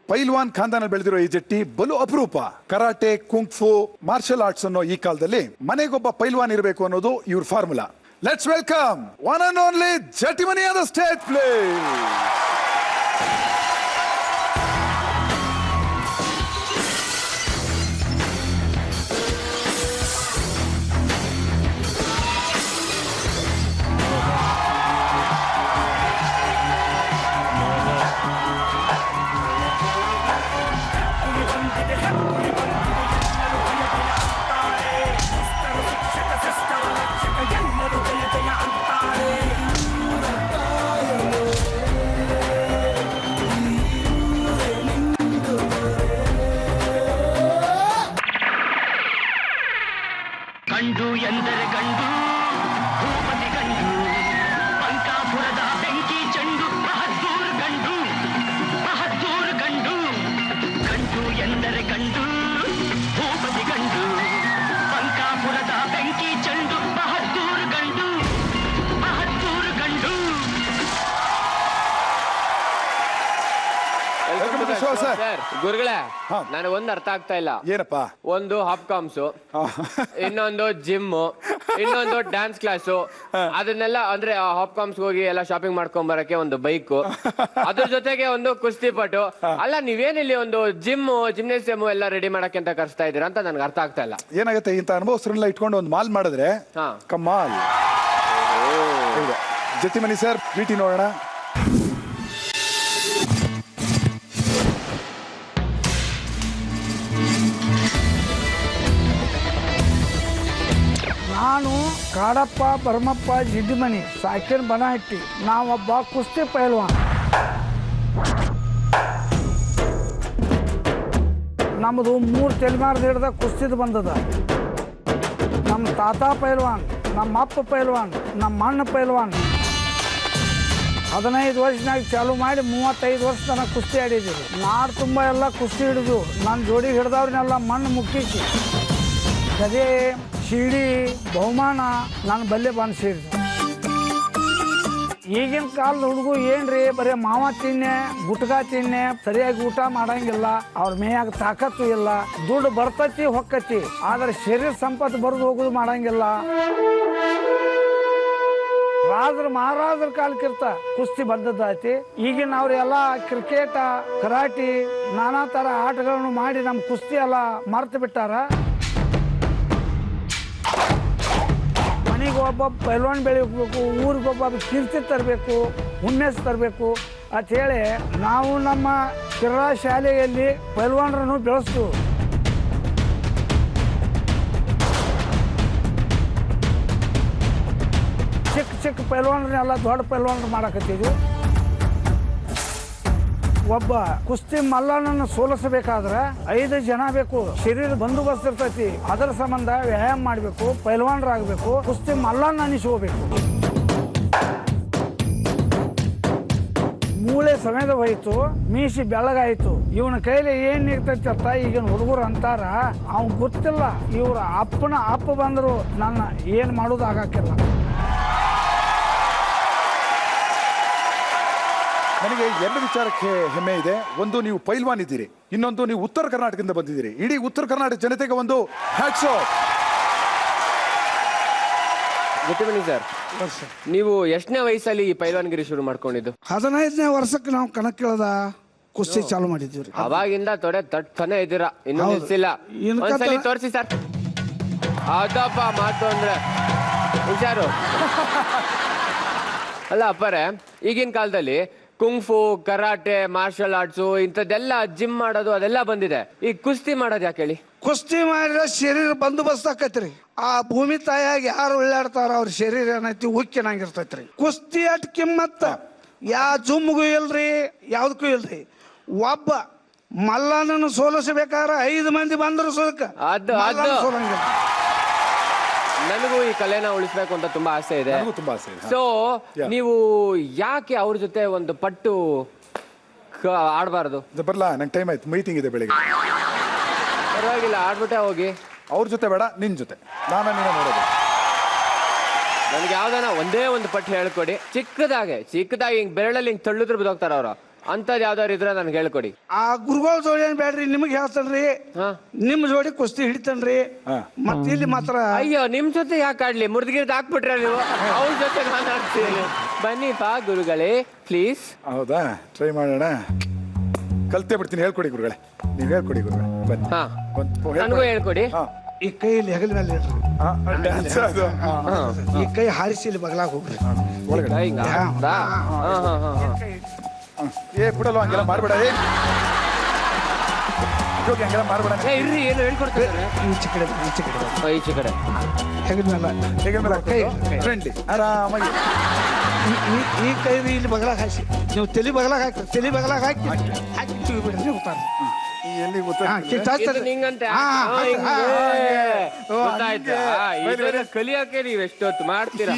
ಪೈಲ್ವಾನ್ ಖಾನ್ದಾನಲ್ಲಿ ಬೆಳೆದಿರೋ ಈ ಜಟ್ಟಿ ಬಲು ಅಪರೂಪ. ಕರಾಟೆ, ಕುಂಗ್ಫು, ಮಾರ್ಷಲ್ ಆರ್ಟ್ಸ್ ಅನ್ನೋ ಈ ಕಾಲದಲ್ಲಿ ಮನೆಗೊಬ್ಬ ಪೈಲ್ವಾನ್ ಇರಬೇಕು ಅನ್ನೋದು ಇವ್ರ formula. Let's welcome one and only Jatimani on the stage please. ಗಂಡು ಎಂದರೆ ಗಂಡು, ಭೂಪತಿ ಗಂಡು, ಪಂಕಾಪುರದ ಬೆಂಕಿ ಚೆಂಡು, ಬಹದ್ದೂರ್ ಗಂಡು, ಬಹದ್ದೂರ್ ಗಂಡು. ಗಂಡು ಎಂದರೆ ಗಂಡು, ಭೂಪತಿ ಗಂಡು, ಪಂಕಾಪುರದ ಬೆಂಕಿ ಚೆಂಡು, ಬಹದ್ದೂರ್ ಗಂಡು, ಬಹದ್ದೂರ್ ಗಂಡು. ಗುರುಗಳೇ, ನನಗೆ ಒಂದು ಅರ್ಥ ಆಗ್ತಾ ಇಲ್ಲ. ಏನಪ್ಪ? ಒಂದು ಹಾಪ್ಕಾಮ್ಸು, ಇನ್ನೊಂದು ಜಿಮ್, ಇನ್ನೊಂದು ಡ್ಯಾನ್ಸ್ ಕ್ಲಾಸು. ಅದನ್ನೆಲ್ಲ ಅಂದ್ರೆ ಹಾಪ್ಕಾಮ್ಸ್ ಹೋಗಿ ಎಲ್ಲ ಶಾಪಿಂಗ್ ಮಾಡ್ಕೊಂಡ್ ಬರಕ್ಕೆ ಒಂದು ಬೈಕ್, ಅದ್ರ ಜೊತೆಗೆ ಒಂದು ಕುಸ್ತಿ ಪಟು. ಅಲ್ಲ, ನೀವೇನಿಲ್ಲಿ ಒಂದು ಜಿಮ್ನೇಸಿಯಮ್ ಎಲ್ಲ ರೆಡಿ ಮಾಡಕ್ಕೆ ಅಂತ ಕರ್ಸ್ತಾ ಇದೀರಾ ಅಂತ ನನ್ಗೆ ಅರ್ಥ ಆಗ್ತಾ ಇಲ್ಲ. ಏನಾಗುತ್ತೆ, ಇಂತ ಅನುಭವಸ್ಥರನ್ನೆಲ್ಲ ಇಟ್ಕೊಂಡು ಒಂದು ಮಾಲ್ ಮಾಡಿದ್ರೆ ಕಮ್ಮಾಲ್. ಜಟಿಮನಿ ಸರ್, ಭೇಟಿ ನೋಡೋಣ. ನಾನು ಕಾಡಪ್ಪ ಭರಮಪ್ಪ ಜಿಡ್ಡಿಮನಿ ಸಾಕಿನ ಬನಹಟ್ಟಿ. ನಾವೊಬ್ಬ ಕುಸ್ತಿ ಪೈಲ್ವಾನ್. ನಮ್ಮದು 3 ತಲೆಮಾರದ ಹಿಡ್ದ ಕುಸ್ತಿದ್ ಬಂದದ. ನಮ್ಮ ತಾತ ಪೈಲ್ವಾನ್, ನಮ್ಮ ಅಪ್ಪ ಪೈಲ್ವಾನ್, ನಮ್ಮ ಅಣ್ಣ ಪೈಲ್ವಾನ್. 15 ವರ್ಷನಾಗ ಚಾಲು ಮಾಡಿ 35 ವರ್ಷ ತನಕ ಕುಸ್ತಿ ಆಡಿದ್ದೀವಿ. ನಾಡು ತುಂಬ ಎಲ್ಲ ಕುಸ್ತಿ ಹಿಡಿದು ನನ್ನ ಜೋಡಿ ಹಿಡ್ದವ್ರನ್ನೆಲ್ಲ ಮಣ್ಣು ಮುಕ್ಕಿಸಿ ಗದೆ, ಶಿಡಿ, ಬಹುಮಾನ ನನ್ನ ಬಲ್ಲೆ ಬಂದು ಸೇರಿದ. ಈಗಿನ ಕಾಲದ ಹುಡುಗು ಏನ್ರಿ, ಬರೀ ಮಾವ ತಿನ್ನೆ, ಗುಟ್ಕಾ ತಿನ್ನೆ, ಸರಿಯಾಗಿ ಊಟ ಮಾಡಂಗಿಲ್ಲ, ಅವ್ರ ಮೇಯಾಗ ತಾಕತ್ತು ಇಲ್ಲ. ದುಡ್ಡು ಬರ್ತತಿ ಹೊಕ್ಕತಿ, ಆದ್ರೆ ಶರೀರ ಸಂಪತ್ತು ಬರೆದು ಹೋಗುದು ಮಾಡಂಗಿಲ್ಲ. ಮಹಾರಾಜರ ಕಾಲಕ್ಕಿರ್ತ ಕುಸ್ತಿ ಬಂದದ್ದಾಯ್ತಿ. ಈಗಿನ ಅವ್ರೆಲ್ಲ ಕ್ರಿಕೆಟ್, ಕರಾಟಿ, ನಾನಾ ತರ ಆಟಗಳನ್ನು ಮಾಡಿ ನಮ್ಮ ಕುಸ್ತಿ ಎಲ್ಲ ಮರ್ತು ಬಿಟ್ಟಾರ. ಮನೆಗೆ ಒಬ್ಬ ಪೈಲ್ವಾನ್ ಬೆಳಿಬೇಕು, ಊರಿಗೊಬ್ಬ ಕೀರ್ತಿ ತರಬೇಕು, ಹುಮ್ಮೆಸ್ ತರಬೇಕು ಅಂತ ಹೇಳಿ ನಾವು ನಮ್ಮ ಕ್ರೀಡಾ ಶಾಲೆಯಲ್ಲಿ ಪೈಲ್ವಾನರನ್ನು ಬೆಳೆಸ್ತು. ಚಿಕ್ಕ ಚಿಕ್ಕ ಪೈಲ್ವಾನರನ್ನೆಲ್ಲ ದೊಡ್ಡ ಪೈಲ್ವಾನರು ಮಾಡಕತ್ತಿದ್ವಿ. ಒಬ್ಬ ಕುಸ್ತಿ ಮಲ್ಲನನ್ನು ಸೋಲಿಸಬೇಕಾದ್ರೆ 5 ಜನ ಬೇಕು. ಶರೀರ ಬಂದೋಬಸ್ತ್ ಇರ್ತೈತಿ. ಅದರ ಸಂಬಂಧ ವ್ಯಾಯಾಮ ಮಾಡಬೇಕು, ಪೈಲ್ವಾನರಾಗಬೇಕು, ಕುಸ್ತಿ ಮಲ್ಲನ್ನ ಅನಿಸ್ಕೋಬೇಕು. ಮೂಳೆ ಸಮೇತ ಹೋಯ್ತು, ಮೀಸಿ ಬೆಳಗಾಯ್ತು. ಇವನ ಕೈಲಿ ಏನ್ ಇರ್ತೈತಿ ಅಂತ ಈಗಿನ ಹುಡುಗರು ಅಂತಾರ. ಅವ್ನ್ ಗೊತ್ತಿಲ್ಲ, ಇವ್ರ ಅಪ್ಪನ ಅಪ್ಪ ಬಂದ್ರು ನನ್ನ ಏನ್ ಮಾಡೋದು ಆಗಾಕಿಲ್ಲ. ನನಗೆ 2 ವಿಚಾರಕ್ಕೆ ಹೆಮ್ಮೆ ಇದೆ. ಒಂದು, ನೀವು ಪೈಲ್ವಾನ್ ಇದ್ದೀರಿ. ಇನ್ನೊಂದು, ನೀವು ಉತ್ತರ ಕರ್ನಾಟಕದಿಂದ ಬಂದಿದ್ದೀರಿ. ಇಡೀ ಉತ್ತರ ಕರ್ನಾಟಕ ಜನತೆಗೆ ಒಂದು ಹ್ಯಾಟ್ಸ್ ಆಫ್. ಜಟಿಮನಿ ಸರ್, ನೀವು ಎಷ್ಟನೇ ವಯಸ್ಸಲ್ಲಿ ಈ ಪೈಲ್ವಾನ್ಗಿರಿ ಶುರು ಮಾಡ್ಕೊಂಡಿದ್ದು? 15ನೇ ವರ್ಷಕ್ಕೆ ನಾವು ಕಣಕ್ಕಿಳದ ಕುಸ್ತಿ ಚಾಲು ಮಾಡಿದ್ದೀವಿ. ಅವಾಗಿಂದ ತೊಡೆ ತಟ್ತಾನೆ ಇದ್ದೀರಾ, ಇನ್ನೂ ನಿಲ್ಸಿಲ್ಲ. ಒಂದ್ಸಲಿ ತೋರಿಸಿ ಸರ್. ಅದಪ್ಪ ಮಾತು ಅಂದ್ರೆ ಹುಷಾರು. ಅಲ್ಲ ಅಪ್ಪರೇ, ಈಗಿನ ಕಾಲದಲ್ಲಿ ಕುಂಗ್ಫು, ಕರಾಟೆ, ಮಾರ್ಷಲ್ ಆರ್ಟ್ಸು ಇಂಥದ್ದೆಲ್ಲ ಜಿಮ್ ಮಾಡೋದು ಅದೆಲ್ಲ ಬಂದಿದೆ. ಈ ಕುಸ್ತಿ ಮಾಡೋದು ಯಾಕೆ ಹೇಳಿ? ಕುಸ್ತಿ ಮಾಡಿದ್ರೆ ಶರೀರ ಬಂದೋಬಸ್ತ್ ಆಕೈತ್ರಿ. ಆ ಭೂಮಿ ತಾಯಾಗಿ ಯಾರು ಉಳ್ಳಾಡ್ತಾರ ಅವ್ರ ಶರೀರ ಏನೈತಿ ಉಕ್ಕಿನಂಗಿರ್ತೈತ್ರಿ. ಕುಸ್ತಿ ಅಟ್ ಕಿಮ್ಮತ್ತ ಯಾ ಜುಮ್ಗೂ ಇಲ್ರಿ, ಯಾವ್ದಕ್ಕೂ ಇಲ್ರಿ. ಒಬ್ಬ ಮಲ್ಲನನ್ನು ಸೋಲಿಸಬೇಕಾದ್ರೆ 5 ಮಂದಿ ಬಂದ್ರು ಸೋಲಕ ಅದು ನನಗೂ ಈ ಕಲೆನ ಉಳಿಸ್ಬೇಕು ಅಂತ ತುಂಬಾ ಆಸೆ ಇದೆ. ಸೊ ನೀವು ಯಾಕೆ ಅವ್ರ ಜೊತೆ ಒಂದು ಪಟ್ಟು ಆಡಬಾರ್ದು? ಬರ್ಲಾ, ನಂಗೆ ಟೈಮ್ ಆಯ್ತು, ಮೀಟಿಂಗ್ ಇದೆ ಬೆಳಿಗ್ಗೆ. ಪರವಾಗಿಲ್ಲ, ಆಡ್ಬಿಟ್ಟೆ ಹೋಗಿ. ಅವ್ರ ಜೊತೆ ಬೇಡ, ನಿನ್ ಜೊತೆ ನಾನು ನೋಡೋದು. ನನಗೆ ಯಾವ್ದಾನ ಒಂದೇ ಒಂದು ಪಟ್ಟು ಹೇಳ್ಕೊಡಿ, ಚಿಕ್ಕದಾಗಿ ಹಿಂಗ್ ಬೆರಳಲ್ಲಿ ಹಿಂಗ್ ತಳ್ಳಿದ್ರು ಬಿದ್ದೋಗ್ತಾರ ಅವ್ರು, ಅಂತದ್ ಯಾವ್ದಾರು ಇದ್ರೆ ನನ್ಗೆ ಹೇಳ್ಕೊಡಿ. ಆ ಗುರುಗಳ ಜೋಡಿ ಏನ್ ಬೇಡ್ರಿ, ನಿಮ್ಗೆ ಹೇಳ್ತಾನ್ರಿ, ನಿಮ್ ಜೋಡಿ ಕುಸ್ತಿ ಹಿಡಿತಾನ್ರಿ. ಮತ್ ಇಲ್ಲಿ ಮಾತ್ರ ಅಯ್ಯೋ, ನಿಮ್ ಜೊತೆ ಯಾಕೆ ಆಡ್ಲಿ, ಮುರ್ದ್ಗಿರ್ದ್ ಹಾಕ್ಬಿಟ್ರೆ ನೀವು, ಅವ್ರ ಜೊತೆ ನಾನು ಆಡ್ತೀನಿ. ಬನ್ನಿಪಾ ಗುರುಗಳೇ ಪ್ಲೀಸ್. ಹೌದಾ, ಟ್ರೈ ಮಾಡೋಣ. ಕಲ್ತೇ ಬಿಡ್ತೀನಿ, ಹೇಳ್ಕೊಡಿ ಗುರುಗಳೇ, ನೀವ್ ಹೇಳ್ಕೊಡಿ ಗುರುಗಳೇ. ಬನ್ನಿ, ನನಗೂ ಹೇಳ್ಕೊಡಿ. ಈ ಕೈಯಲ್ಲಿ ಹೆಗಲ ಮೇಲೆ ಇಡ್ರಿ, ಈ ಕೈ ಹಾರಿಸಿ ಇಲ್ಲಿ ಬಗಲಾಗ ಹೋಗ್ರಿ. ಏ ಬಿಡಲ್ಲ, ಹಂಗೆಲ್ಲ ಮಾಡ್ಬೇಡ, ಹಂಗೆಲ್ಲ ಮಾಡ್ಬೇಡ. ಇರ್ರಿ, ಏನು ಹೇಳ್ಕೊಡ್ತಾರೆ. ಈಚೆ ಕಡೆ ಹೆಗಲ ಮೇಲೆ ಕೈ ಫ್ರೆಂಡ್ಲಿ ಆರಾಮಾಗಿ ಈ ಕೈ ಇಲ್ಲಿ ಬಗಲಾಗ ಹಾಕಿ, ನೀವು ತಲೆ ಬಗಲಾಗ ಹಾಕಿ, ಹಾಕಿ ಬಿಡ್ರಿ, ಹೋಗ್ತಾರೆ. ಕಲಿಯಕ್ಕೆ ನೀವ್ ಎಷ್ಟೊತ್ತು ಮಾಡ್ತೀರಾ?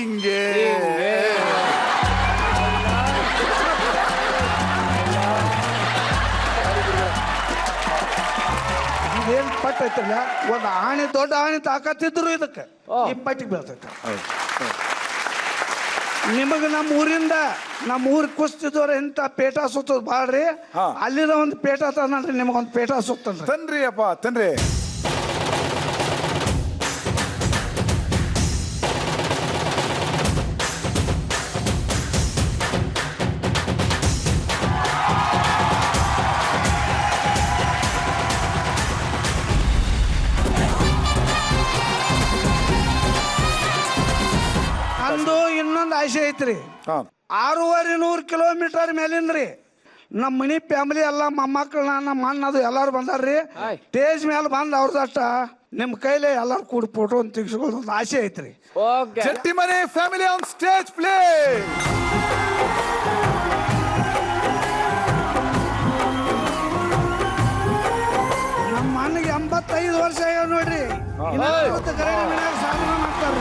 ಇದೇನ್ ಪಟ್ಟ ಐತಲ್ಲ, ಒಂದು ಆಣೆ, ದೊಡ್ಡ ಆಣೆ ತಾಕತ್ತಿದ್ರು ಇದಕ್ಕೆ ಈ ಪಟ್ಟಿಗೆ ಬೀಳ್ತೈತೆ. ನಿಮಗ ನಮ್ಮ ಊರ್ ಕುಸ್ತಿದವ್ರ ಇಂತ ಪೇಟ ಸುತ್ತದ ಬಾಳ್ರಿ, ಅಲ್ಲಿದ ಒಂದು ಪೇಟ ತಂದ್ರಿ, ನಿಮಗೊಂದು ಪೇಟ ಸುತ್ತನ್ರಿ. ತನ್ರಿ ಅಪ್ಪ, ತನ್ರಿ. ಅಂದು ಇನ್ನೊಂದು ಆಸೆ ಐತ್ರಿ, 6,500 ಕಿಲೋಮೀಟರ್ ಮೇಲಿಂದ್ರಿ ನಮ್ಮ ಮನಿ ಫ್ಯಾಮಿಲಿ ಎಲ್ಲ ಮೊಮ್ಮಕ್ಕಳು, ನಮ್ಮ ಅಣ್ಣದು ಎಲ್ಲಾರು ಬಂದಾರ್ರಿ. ಸ್ಟೇಜ್ ಮೇಲೆ ಬಂದ್ ಅವ್ರದಷ್ಟ ನಿಮ್ ಕೈಲಿ ಎಲ್ಲಾರು ಕೂಡಿ ಫೋಟೋ ತೆಗಿಸ್ಕೊಳ್ಳೋದು ಒಂದು ಆಸೆ ಐತ್ರಿ. ಜಟ್ಟಿಮನಿ ಫ್ಯಾಮಿಲಿ ಆನ್ ಸ್ಟೇಜ್ ಪ್ಲೇ. ನಮ್ಮ ಅಣ್ಣಗೆ 85 ವರ್ಷ ಆಗ್ಯಾವ ನೋಡ್ರಿ, ಸಾಧನೆ ಮಾಡ್ತಾರ.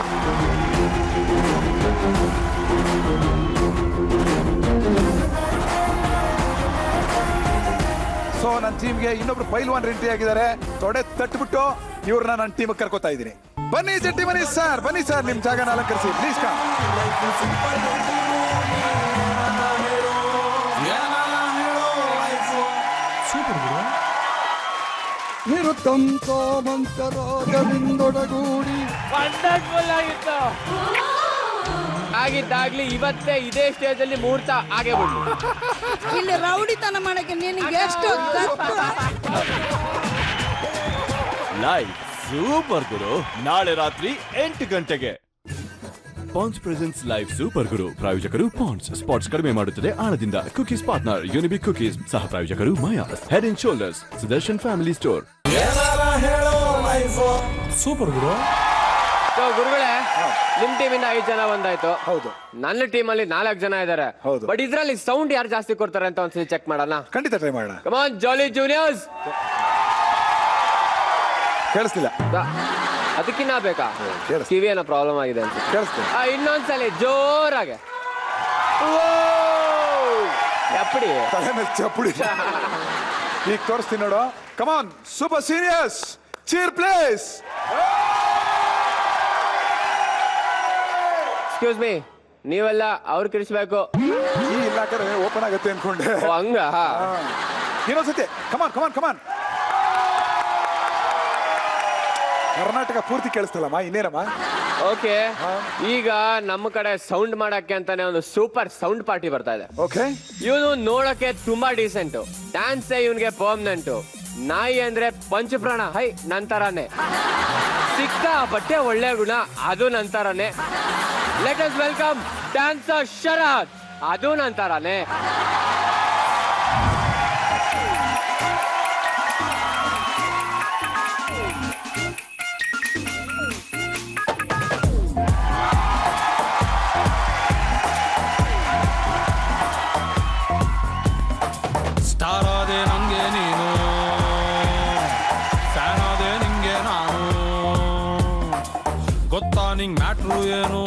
ಸೊ ನನ್ನ ಟೀಮ್ಗೆ ಇನ್ನೊಬ್ರು ಪೈಲ್ವಾನ್ ಎಂಟ್ರಿ ಆಗಿದ್ದಾರೆ. ತೊಡೆ ತಟ್ಬಿಟ್ಟು ಇವ್ರನ್ನ ನನ್ನ ಟೀಮ್ ಕರ್ಕೋತಾ ಇದ್ದೀನಿ. ಬನ್ನಿ ಜಟ್ಟಿಮನಿ ಸರ್, ಬನ್ನಿ ಸರ್, ನಿಮ್ ಜಾಗನ ಅಲಂಕರಿಸಿ ಪ್ಲೀಸ್. ನಿರುತ್ತಂತ ಮಂತ್ರರಾಜರಿಂದೊಡಗೂಡಿ ಆಗಿದ್ದಾಗ್ಲಿ ಇವತ್ತೇ ಇದೇ ಸ್ಟೇಜ್ ಅಲ್ಲಿ ಮುಹೂರ್ತ ಆಗೇ ಬಿಡ್ಲಿ. ಇಲ್ಲಿ ರೌಡಿತನ ಮಾಡಕ್ಕೆ ನಿನಗೆ ಎಷ್ಟು ಲೈವ್ ಸೂಪರ್ ಗುರು ನಾಳೆ ರಾತ್ರಿ 8 ಗಂಟೆಗೆ. ಪಾನ್ಸ್ ಪ್ರೆಸೆನ್ಸ್ ಲೈವ್ ಸೂಪರ್ ಗುರು. ಪ್ರಾಯೋಜಕರು ಪಾನ್ಸ್, ಸ್ಪಾಟ್ಸ್ ಕಡಿಮೆ ಮಾಡುತ್ತದೆ ಆಳದಿಂದ. Cookies partner Unibic cookies. ಸಹ ಪ್ರಾಯೋಜಕರು Maya, head and shoulders, Sudarshan family store. Super ಗುರು. ಗುರುಗಳೇ, ನಿಮ್ ಟೀಮಿಂದ 5 ಜನ ಬಂದಾಯ್ತು. ಹೌದು. ನನ್ನ ಟೀಮಲ್ಲಿ 4 ಜನ ಇದಾರೆ. ಬಟ್ ಇದ್ರಲ್ಲಿ ಸೌಂಡ್ ಯಾರು ಜಾಸ್ತಿ ಕೊಡ್ತಾರೆ ಅಂತ ಒಂದ್ಸಲಿ ಚೆಕ್ ಮಾಡೋಣ. ಖಂಡಿತ ಟ್ರೈ ಮಾಡೋಣ. Come on jolly juniors. ಕೇಳಿಸ್ತಿಲ್ಲ, ಅದಕ್ಕಿನ್ನ ಬೇಕಾ? ಕಿವಿ ಏನೋ ಪ್ರಾಬ್ಲಮ್ ಆಗಿದೆ ಅಂತ. ಇನ್ನೊಂದ್ಸಲಿ ಜೋರಾಗೆ ಚಪ್ಪಡಿ, ತಲೆ ಮೇಲೆ ಚಪ್ಪಡಿ. ಈಗ ತೋರಿಸ್ತೀನಿ ನೋಡು. Come on super seniors, cheer please. Excuse me, ನೀವೆಲ್ಲ ಅವ್ರು ಕಿರಿಸ್ಬೇಕು. ಈ ಇಲಾಖೆ ಓಪನ್ ಆಗುತ್ತೆ ಅನ್ಕೊಂಡೆ. ಹಂಗ ಇನ್ನೊಂದ್ಸತಿ ಕಮಾನ್ ಕಮಾನ್ ಕಮಾನ್. ಕರ್ನಾಟಕ ಪೂರ್ತಿ ಕೇಳಿಸ್ತಲ್ಲಮ್ಮ, ಇನ್ನೇನಮ್ಮ? ಓಕೆ, ಈಗ ನಮ್ಮ ಕಡೆ ಸೌಂಡ್ ಮಾಡಕ್ಕೆ ಅಂತಾನೆ ಒಂದು ಸೂಪರ್ ಸೌಂಡ್ ಪಾರ್ಟಿ ಬರ್ತಾ ಇದೆ. ಓಕೆ, ಇವನು ನೋಡಕ್ಕೆ ತುಂಬಾ ಡೀಸೆಂಟ್, ಡ್ಯಾನ್ಸ್ ಇವನ್ಗೆ ಪರ್ಮನೆಂಟ್. ನಾಯಿ ಅಂದ್ರೆ ಪಂಚಪ್ರಾಣ, ಹೈ ನಂತರನೇ. ಸಿಕ್ಕಾಪಟ್ಟೆ ಒಳ್ಳೆ ಗುಣ, ಅದು ನಂತರನೇ. ಲೆಟ್ ಅಸ್ ವೆಲ್ಕಮ್ ಡ್ಯಾನ್ಸರ್ ಶರತ್, ಅದು ನಂತರನೇ. ಸ್ಟಾರ್ ಆದೆ ನಂಗೆ ನೀನು, ನಿಂಗ್ ಮ್ಯಾಟ್ರು ಏನು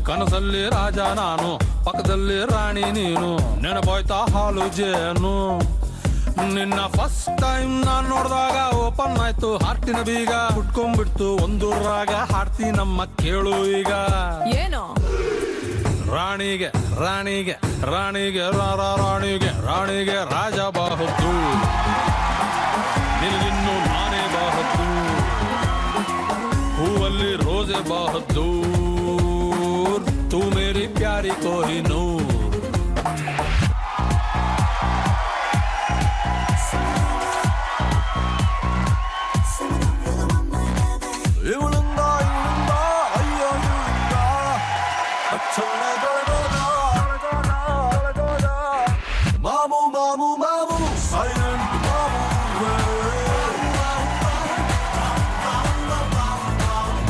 ಕನಸಲ್ಲಿ ರಾಜ ನಾನು ಪಕ್ಕದಲ್ಲಿ ರಾಣಿ ನೀನು ನೆನಪಾಯ್ತಾ ಹಾಲು ಜೇನು ನಿನ್ನ ಫಸ್ಟ್ ಟೈಮ್ ನಾನ್ ನೋಡಿದಾಗ ಓಪನ್ ಆಯ್ತು ಹಾರ್ಟಿನ ಬೀಗ ಹುಟ್ಕೊಂಡ್ಬಿಡ್ತು ಒಂದು ರಾಗ ಹಾಡ್ತಿ ನಮ್ಮ ಕೇಳು ಈಗ ಏನು ರಾಣಿಗೆ ರಾಣಿಗೆ ರಾಣಿಗೆ ರಾಣಿಗೆ ರಾಣಿಗೆ ರಾಜ ಬಾಹುದು ನಿನಗಿನ್ನು ನಾನೇ ಬಾಹದ್ದು ಹೂವಲ್ಲಿ ರೋಜೆ ಬಾಹದ್ದು ತೂ ಮೇರಿ ಪ್ಯಾರಿ ಕೊಹಿನೂರ್ ಇವಳಿಂದ ಅಯ್ಯೋ ಇವಳಿಂದ ಮಾಮು ಮಾಮು ಮಾಮು ಸೈಲೆಂಟ್ ಮಾಮು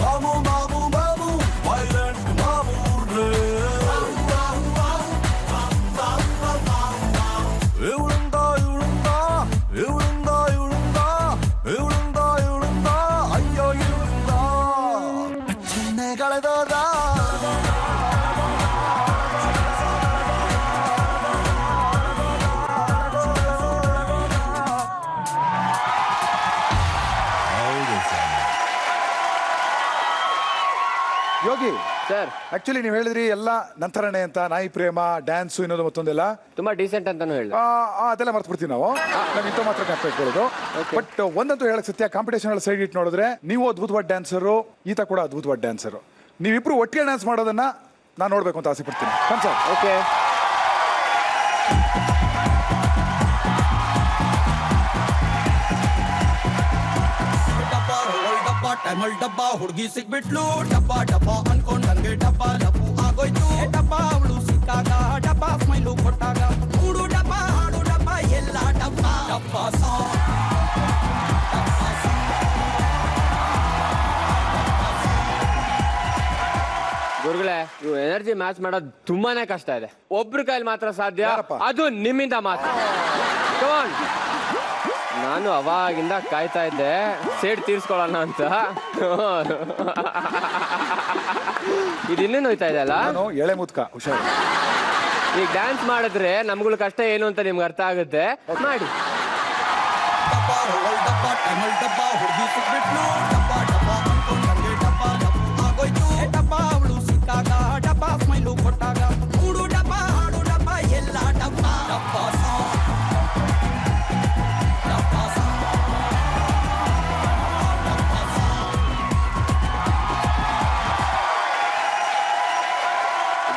ಮಾಮು ಮಾಮು ಮಾಮು ವೈಲೆಂಟ್ ಮಾಮು ಇವಳಿಂದ ಇವಳಿಂದ ಇವಳಿಂದ ಇವಳಿಂದ ಇವಳಿಂದ ಇವಳಿಂದ ಅಯ್ಯೋ ಇವಳಿಂದ ಚಿನ್ನೆ ಕಳೆದೋದ ಯೋಗಿ ಸರ್ ಆಕ್ಚುಲಿ ನೀವು ಹೇಳಿದ್ರಿ ಎಲ್ಲ ನಂತರನೇ ಅಂತ ನಾಯಿ ಪ್ರೇಮ ಡ್ಯಾನ್ಸು ಇನ್ನೊಂದು ಮತ್ತೊಂದೆಲ್ಲ ತುಂಬಾ ಡೀಸೆಂಟ್ ಅಂತಾನು ಹೇಳಿ ಅದೆಲ್ಲ ಮರ್ತು ಬಿಡ್ತೀವಿ ನಾವು ಇಂಥ ಮಾತ್ರ ಕಾಪಾಡ್ಕೊಳ್ಳೋದು ಬಟ್ ಒಂದಂತೂ ಹೇಳಕ್ ಸತ್ಯ ಕಾಂಪಿಟೇಷನ್ ಸೈಡ್ ಇಟ್ಟು ನೋಡಿದ್ರೆ ನೀವು ಅದ್ಭುತವಾದ ಡ್ಯಾನ್ಸರು ಈತ ಕೂಡ ಅದ್ಭುತವಾದ ಡ್ಯಾನ್ಸರು ನೀವಿಬ್ರು ಒಟ್ಟಿಗೆ ಡ್ಯಾನ್ಸ್ ಮಾಡೋದನ್ನ ನಾನು ನೋಡ್ಬೇಕು ಅಂತ ಆಸೆ ಪಡ್ತೀನಿ ಸರ್ ಓಕೆ ಟೈಮಲ್ ಡಬ್ಬ ಹುಡುಗಿ ಸಿಗ್ಬಿಟ್ಲು ಡಬ್ಬ ಡಬ್ಬ ಅನ್ಕೊಂಡಂಗೆ ಡಬ್ಬ ಡಬ್ಬು ಆಗೋಯ್ತು ಡಬ್ಬ ಅವಳು ಸಿಕ್ಕಾಗ ಡಬ್ಬ ಸ್ಮೈಲು ಕೊಟ್ಟಾಗ ಮೂಡು ಡಬ್ಬ ಹಾಡು ಡಬ್ಬ ಎಲ್ಲ ಡಬ್ಬ ಡಬ್ಬ ಗುರುಗಳೇ ಇವು ಎನರ್ಜಿ ಮ್ಯಾಚ್ ಮಾಡೋದು ತುಂಬಾನೇ ಕಷ್ಟ ಇದೆ ಒಬ್ರ ಕೈಲಿ ಮಾತ್ರ ಸಾಧ್ಯ ಅದು ನಿಮ್ಮಿಂದ ಮಾತ್ರ ನಾನು ಅವಾಗಿಂದ ಕಾಯ್ತಾ ಇದ್ದೆ ಸೇಡ್ ತೀರ್ಸ್ಕೊಳ್ಳೋಣ ಅಂತ ಇದಿನ್ನೇನು ಹೋಯ್ತಾ ಇದೆ ಅಲ್ಲ ಎಳೆ ಮುದ್ಕ ಹುಷಾರು ಈಗ ಡ್ಯಾನ್ಸ್ ಮಾಡಿದ್ರೆ ನಮ್ಗಳ ಕಷ್ಟ ಏನು ಅಂತ ನಿಮ್ಗೆ ಅರ್ಥ ಆಗುತ್ತೆ ಮಾಡಿ ಡಬ್ಬ ಹುಡುಗಿ ಸಿಗ್ಬಿಟ್ಲು ಡಬ್ಬ ಡಬ್ಬ ಅನ್ಕೊಂಡಂಗೆ ಡಬ್ಬ ಡಬ್ಬು ಆಗೋಯ್ತು ಡಬ್ಬ ಅವಳು ಸಿಕ್ಕಾಗ ಡಬ್ಬ ಸ್ಮೈಲು ಕೊಟ್ಟಾಗ ಮೂಡು ಡಬ್ಬ ಹಾಡು ಡಬ್ಬ ಎಲ್ಲ ಡಬ್ಬ ಡಬ್ಬ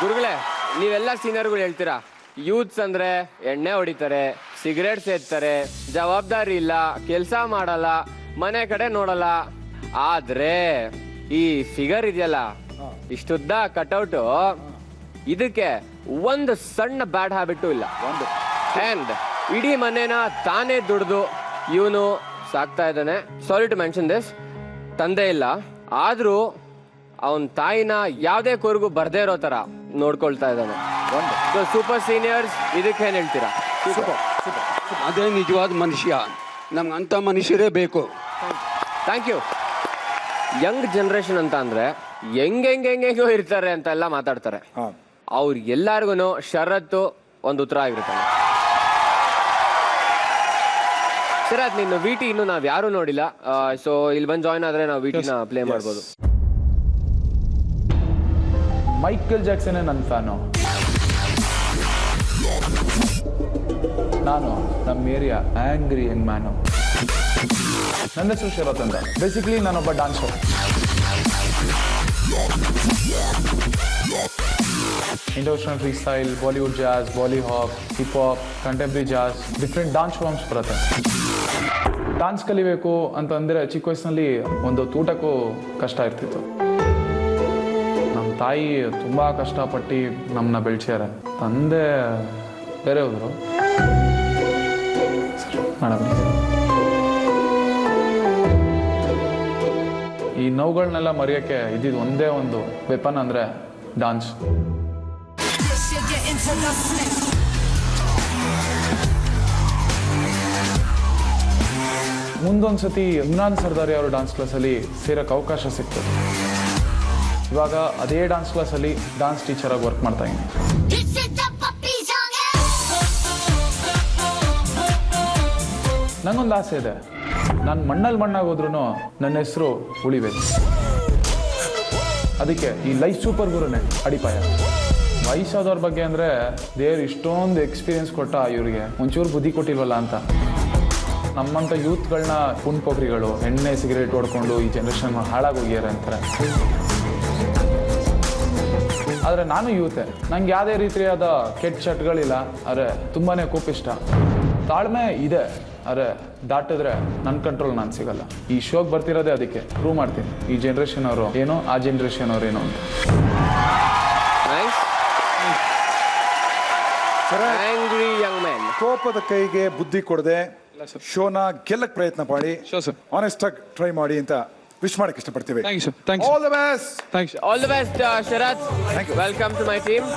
ಗುರುಗಳೇ ನೀವೆಲ್ಲ ಸೀನಿಯರ್ಗಳು ಹೇಳ್ತೀರಾ ಯೂತ್ಸ್ ಅಂದ್ರೆ ಎಣ್ಣೆ ಹೊಡಿತಾರೆ ಸಿಗರೇಟ್ ಸೇರ್ತಾರೆ ಜವಾಬ್ದಾರಿ ಇಲ್ಲ ಕೆಲಸ ಮಾಡಲ್ಲ ಮನೆ ಕಡೆ ನೋಡಲ್ಲ ಆದ್ರೆ ಈ ಫಿಗರ್ ಇದೆಯಲ್ಲ ಇಷ್ಟುದ್ದ ಕಟ್ಔಟ್ ಇದಕ್ಕೆ ಒಂದು ಸಣ್ಣ ಬ್ಯಾಡ್ ಹ್ಯಾಬಿಟ್ ಇಲ್ಲ ಅಂಡ್ ಇಡೀ ಮನೇನ ತಾನೇ ದುಡ್ದು ಇವನು ಸಾಕ್ತಾ ಇದ್ದಾನೆ ಸಾರಿ ಟು ಮೆನ್ಷನ್ ದಿಸ್ ತಂದೆ ಇಲ್ಲ ಆದ್ರೂ ಅವನ್ ತಾಯಿನ ಯಾವ್ದೇ ಕೂರ್ಗು ಬರ್ದೇ ಇರೋ ತರ ನೋಡ್ಕೊಳ್ತಾ ಇದ್ದಾನೆ ಸೂಪರ್ ಸೀನಿಯರ್ಸ್ ಇದಕ್ಕೆ ಏನ್ ಹೇಳ್ತೀರಾ ಅದೇ ನಿಜವಾದ ಮನುಷ್ಯ ನಮ್ಗೆ ಅಂತ ಮನುಷ್ಯರೇ ಬೇಕು ಥ್ಯಾಂಕ್ ಯು ಯಂಗ್ ಜನರೇಷನ್ ಅಂತ ಅಂದ್ರೆ ಹೆಂಗೆಂಗೆಂಗೆಂಗೋ ಇರ್ತಾರೆ ಅಂತ ಎಲ್ಲ ಮಾತಾಡ್ತಾರೆ ಅವ್ರು ಎಲ್ಲಾರ್ಗು ಷರತ್ತು ಒಂದು ಉತ್ತರ ಆಗಿರ್ತಾನೆ ಸರ್ ಅದ್ ನಿನ್ನ ವಿಟಿ ಇನ್ನು ನಾವ್ ಯಾರು ನೋಡಿಲ್ಲ ಸೊ ಇಲ್ಲಿ ಬಂದು ಜಾಯ್ನ್ ಆದ್ರೆ ನಾವು ವಿಟಿನ ಪ್ಲೇ ಮಾಡ್ಬೋದು ಮೈಕಲ್ ಜಾಕ್ಸನ್ ನನ್ನ ಫ್ಯಾನು ನಾನು ನಮ್ಮ ಏರಿಯಾ ಆಂಗ್ರಿ ಯಂಗ್ ಮ್ಯಾನು ನನ್ನ ಹೆಸರು ಶರತ್ ಅಂತ ಬೇಸಿಕಲಿ ನಾನೊಬ್ಬ ಡಾನ್ಸರ್ ಇಂಡೋಸ್ಟರ್ನ್ ಫ್ರೀ ಸ್ಟೈಲ್ ಬಾಲಿವುಡ್ ಜಾಸ್ ಬಾಲಿಹಾಪ್ ಹಿಪ್ ಹಾಪ್ ಕಂಟೆಂಪ್ರರಿ ಜಾಸ್ ಡಿಫ್ರೆಂಟ್ ಡಾನ್ಸ್ ಫಾರ್ಮ್ಸ್ ಬರುತ್ತೆ ಡಾನ್ಸ್ ಕಲಿಬೇಕು ಅಂತಂದರೆ ಚಿಕ್ಕ ವಯಸ್ಸಿನಲ್ಲಿ ಒಂದು ಊಟಕ್ಕೂ ಕಷ್ಟ ಇರ್ತಿತ್ತು ನಮ್ಮ ತಾಯಿ ತುಂಬ ಕಷ್ಟಪಟ್ಟು ನಮ್ಮನ್ನ ಬೆಳೆಸ್ಯಾರೆ ತಂದೆ ಬೇರೆ ಹೋದರು ಮೇಡಮ್ ಈ ನೋವುಗಳನ್ನೆಲ್ಲ ಮರೆಯೋಕ್ಕೆ ಇದ್ದಿದ್ದು ಒಂದೇ ಒಂದು ವೆಪನ್ ಅಂದರೆ ಡಾನ್ಸ್ ಮುಂದೊಂದ್ಸತಿ ಇಮ್ರಾನ್ ಸರ್ದಾರಿ ಅವರ ಡಾನ್ಸ್ ಕ್ಲಾಸಲ್ಲಿ ಸೇರೋಕ್ಕೆ ಅವಕಾಶ ಸಿಕ್ತು. ಇವಾಗ ಅದೇ ಡಾನ್ಸ್ ಕ್ಲಾಸಲ್ಲಿ ಡಾನ್ಸ್ ಟೀಚರಾಗಿ ವರ್ಕ್ ಮಾಡ್ತಾ ಇದ್ದೀನಿ. ನಂಗೊಂದು ಆಸೆ ಇದೆ, ನಾನು ಮಣ್ಣಲ್ಲಿ ಮಣ್ಣಾಗೋದ್ರೂ ನನ್ನ ಹೆಸರು ಉಳಿಬೇಕು. ಅದಕ್ಕೆ ಈ ಲೈಫ್ ಸೂಪರ್ ಗುರುನೇ ಅಡಿಪಾಯ. ವಯಸ್ಸಾದವ್ರ ಬಗ್ಗೆ ಅಂದರೆ ದೇವ್ರು ಇಷ್ಟೊಂದು ಎಕ್ಸ್ಪೀರಿಯನ್ಸ್ ಕೊಟ್ಟ ಇವ್ರಿಗೆ ಒಂಚೂರು ಬುದ್ಧಿ ಕೊಟ್ಟಿಲ್ವಲ್ಲ ಅಂತ. ನಮ್ಮಂಥ ಯೂತ್ಗಳನ್ನ ಪುಣ್ಪೋಖ್ರಿಗಳು ಎಣ್ಣೆ ಸಿಗರೇಟ್ ಹೊಡ್ಕೊಂಡು ಈ ಜನ್ರೇಷನ್ ಹಾಳಾಗೋಗ್ಯಾರ ಅಂತಾರೆ. ಆದರೆ ನಾನು ಯೂತೆ, ನಂಗೆ ಯಾವುದೇ ರೀತಿಯಾದ ಕೆಟ್ಟ ಚಟಗಳಿಲ್ಲ, ಆದರೆ ತುಂಬಾ ಕೋಪಿಷ್ಟ, ತಾಳ್ಮೆ ಇದೆ. ಆದರೆ ದಾಟಿದ್ರೆ ನನ್ನ ಕಂಟ್ರೋಲ್ ನಾನು ಸಿಗಲ್ಲ. ಈ ಶೋಗೆ ಬರ್ತಿರೋದೇ ಅದಕ್ಕೆ ಪ್ರೂವ್ ಮಾಡ್ತೀನಿ ಈ ಜನ್ರೇಷನ್ ಅವರು ಏನೋ ಆ ಜನ್ರೇಷನ್ ಅವ್ರೇನೋ ಅಂತ. Angry Young man. ಕೋಪದ ಕೈಗೆ ಬುದ್ಧಿ ಕೊಡದೆ ಶೋನ ಗೆಲ್ಲಕ್ ಪ್ರಯತ್ನ ಮಾಡಿ, ಆನೆಸ್ಟ್ ಆಗಿ ಟ್ರೈ ಮಾಡಿ ಅಂತ ವಿಶ್ ಮಾಡಕ್ಕೆ ಇಷ್ಟಪಡ್ತೀವಿ. All the best. All the best Sharath. Welcome to my team.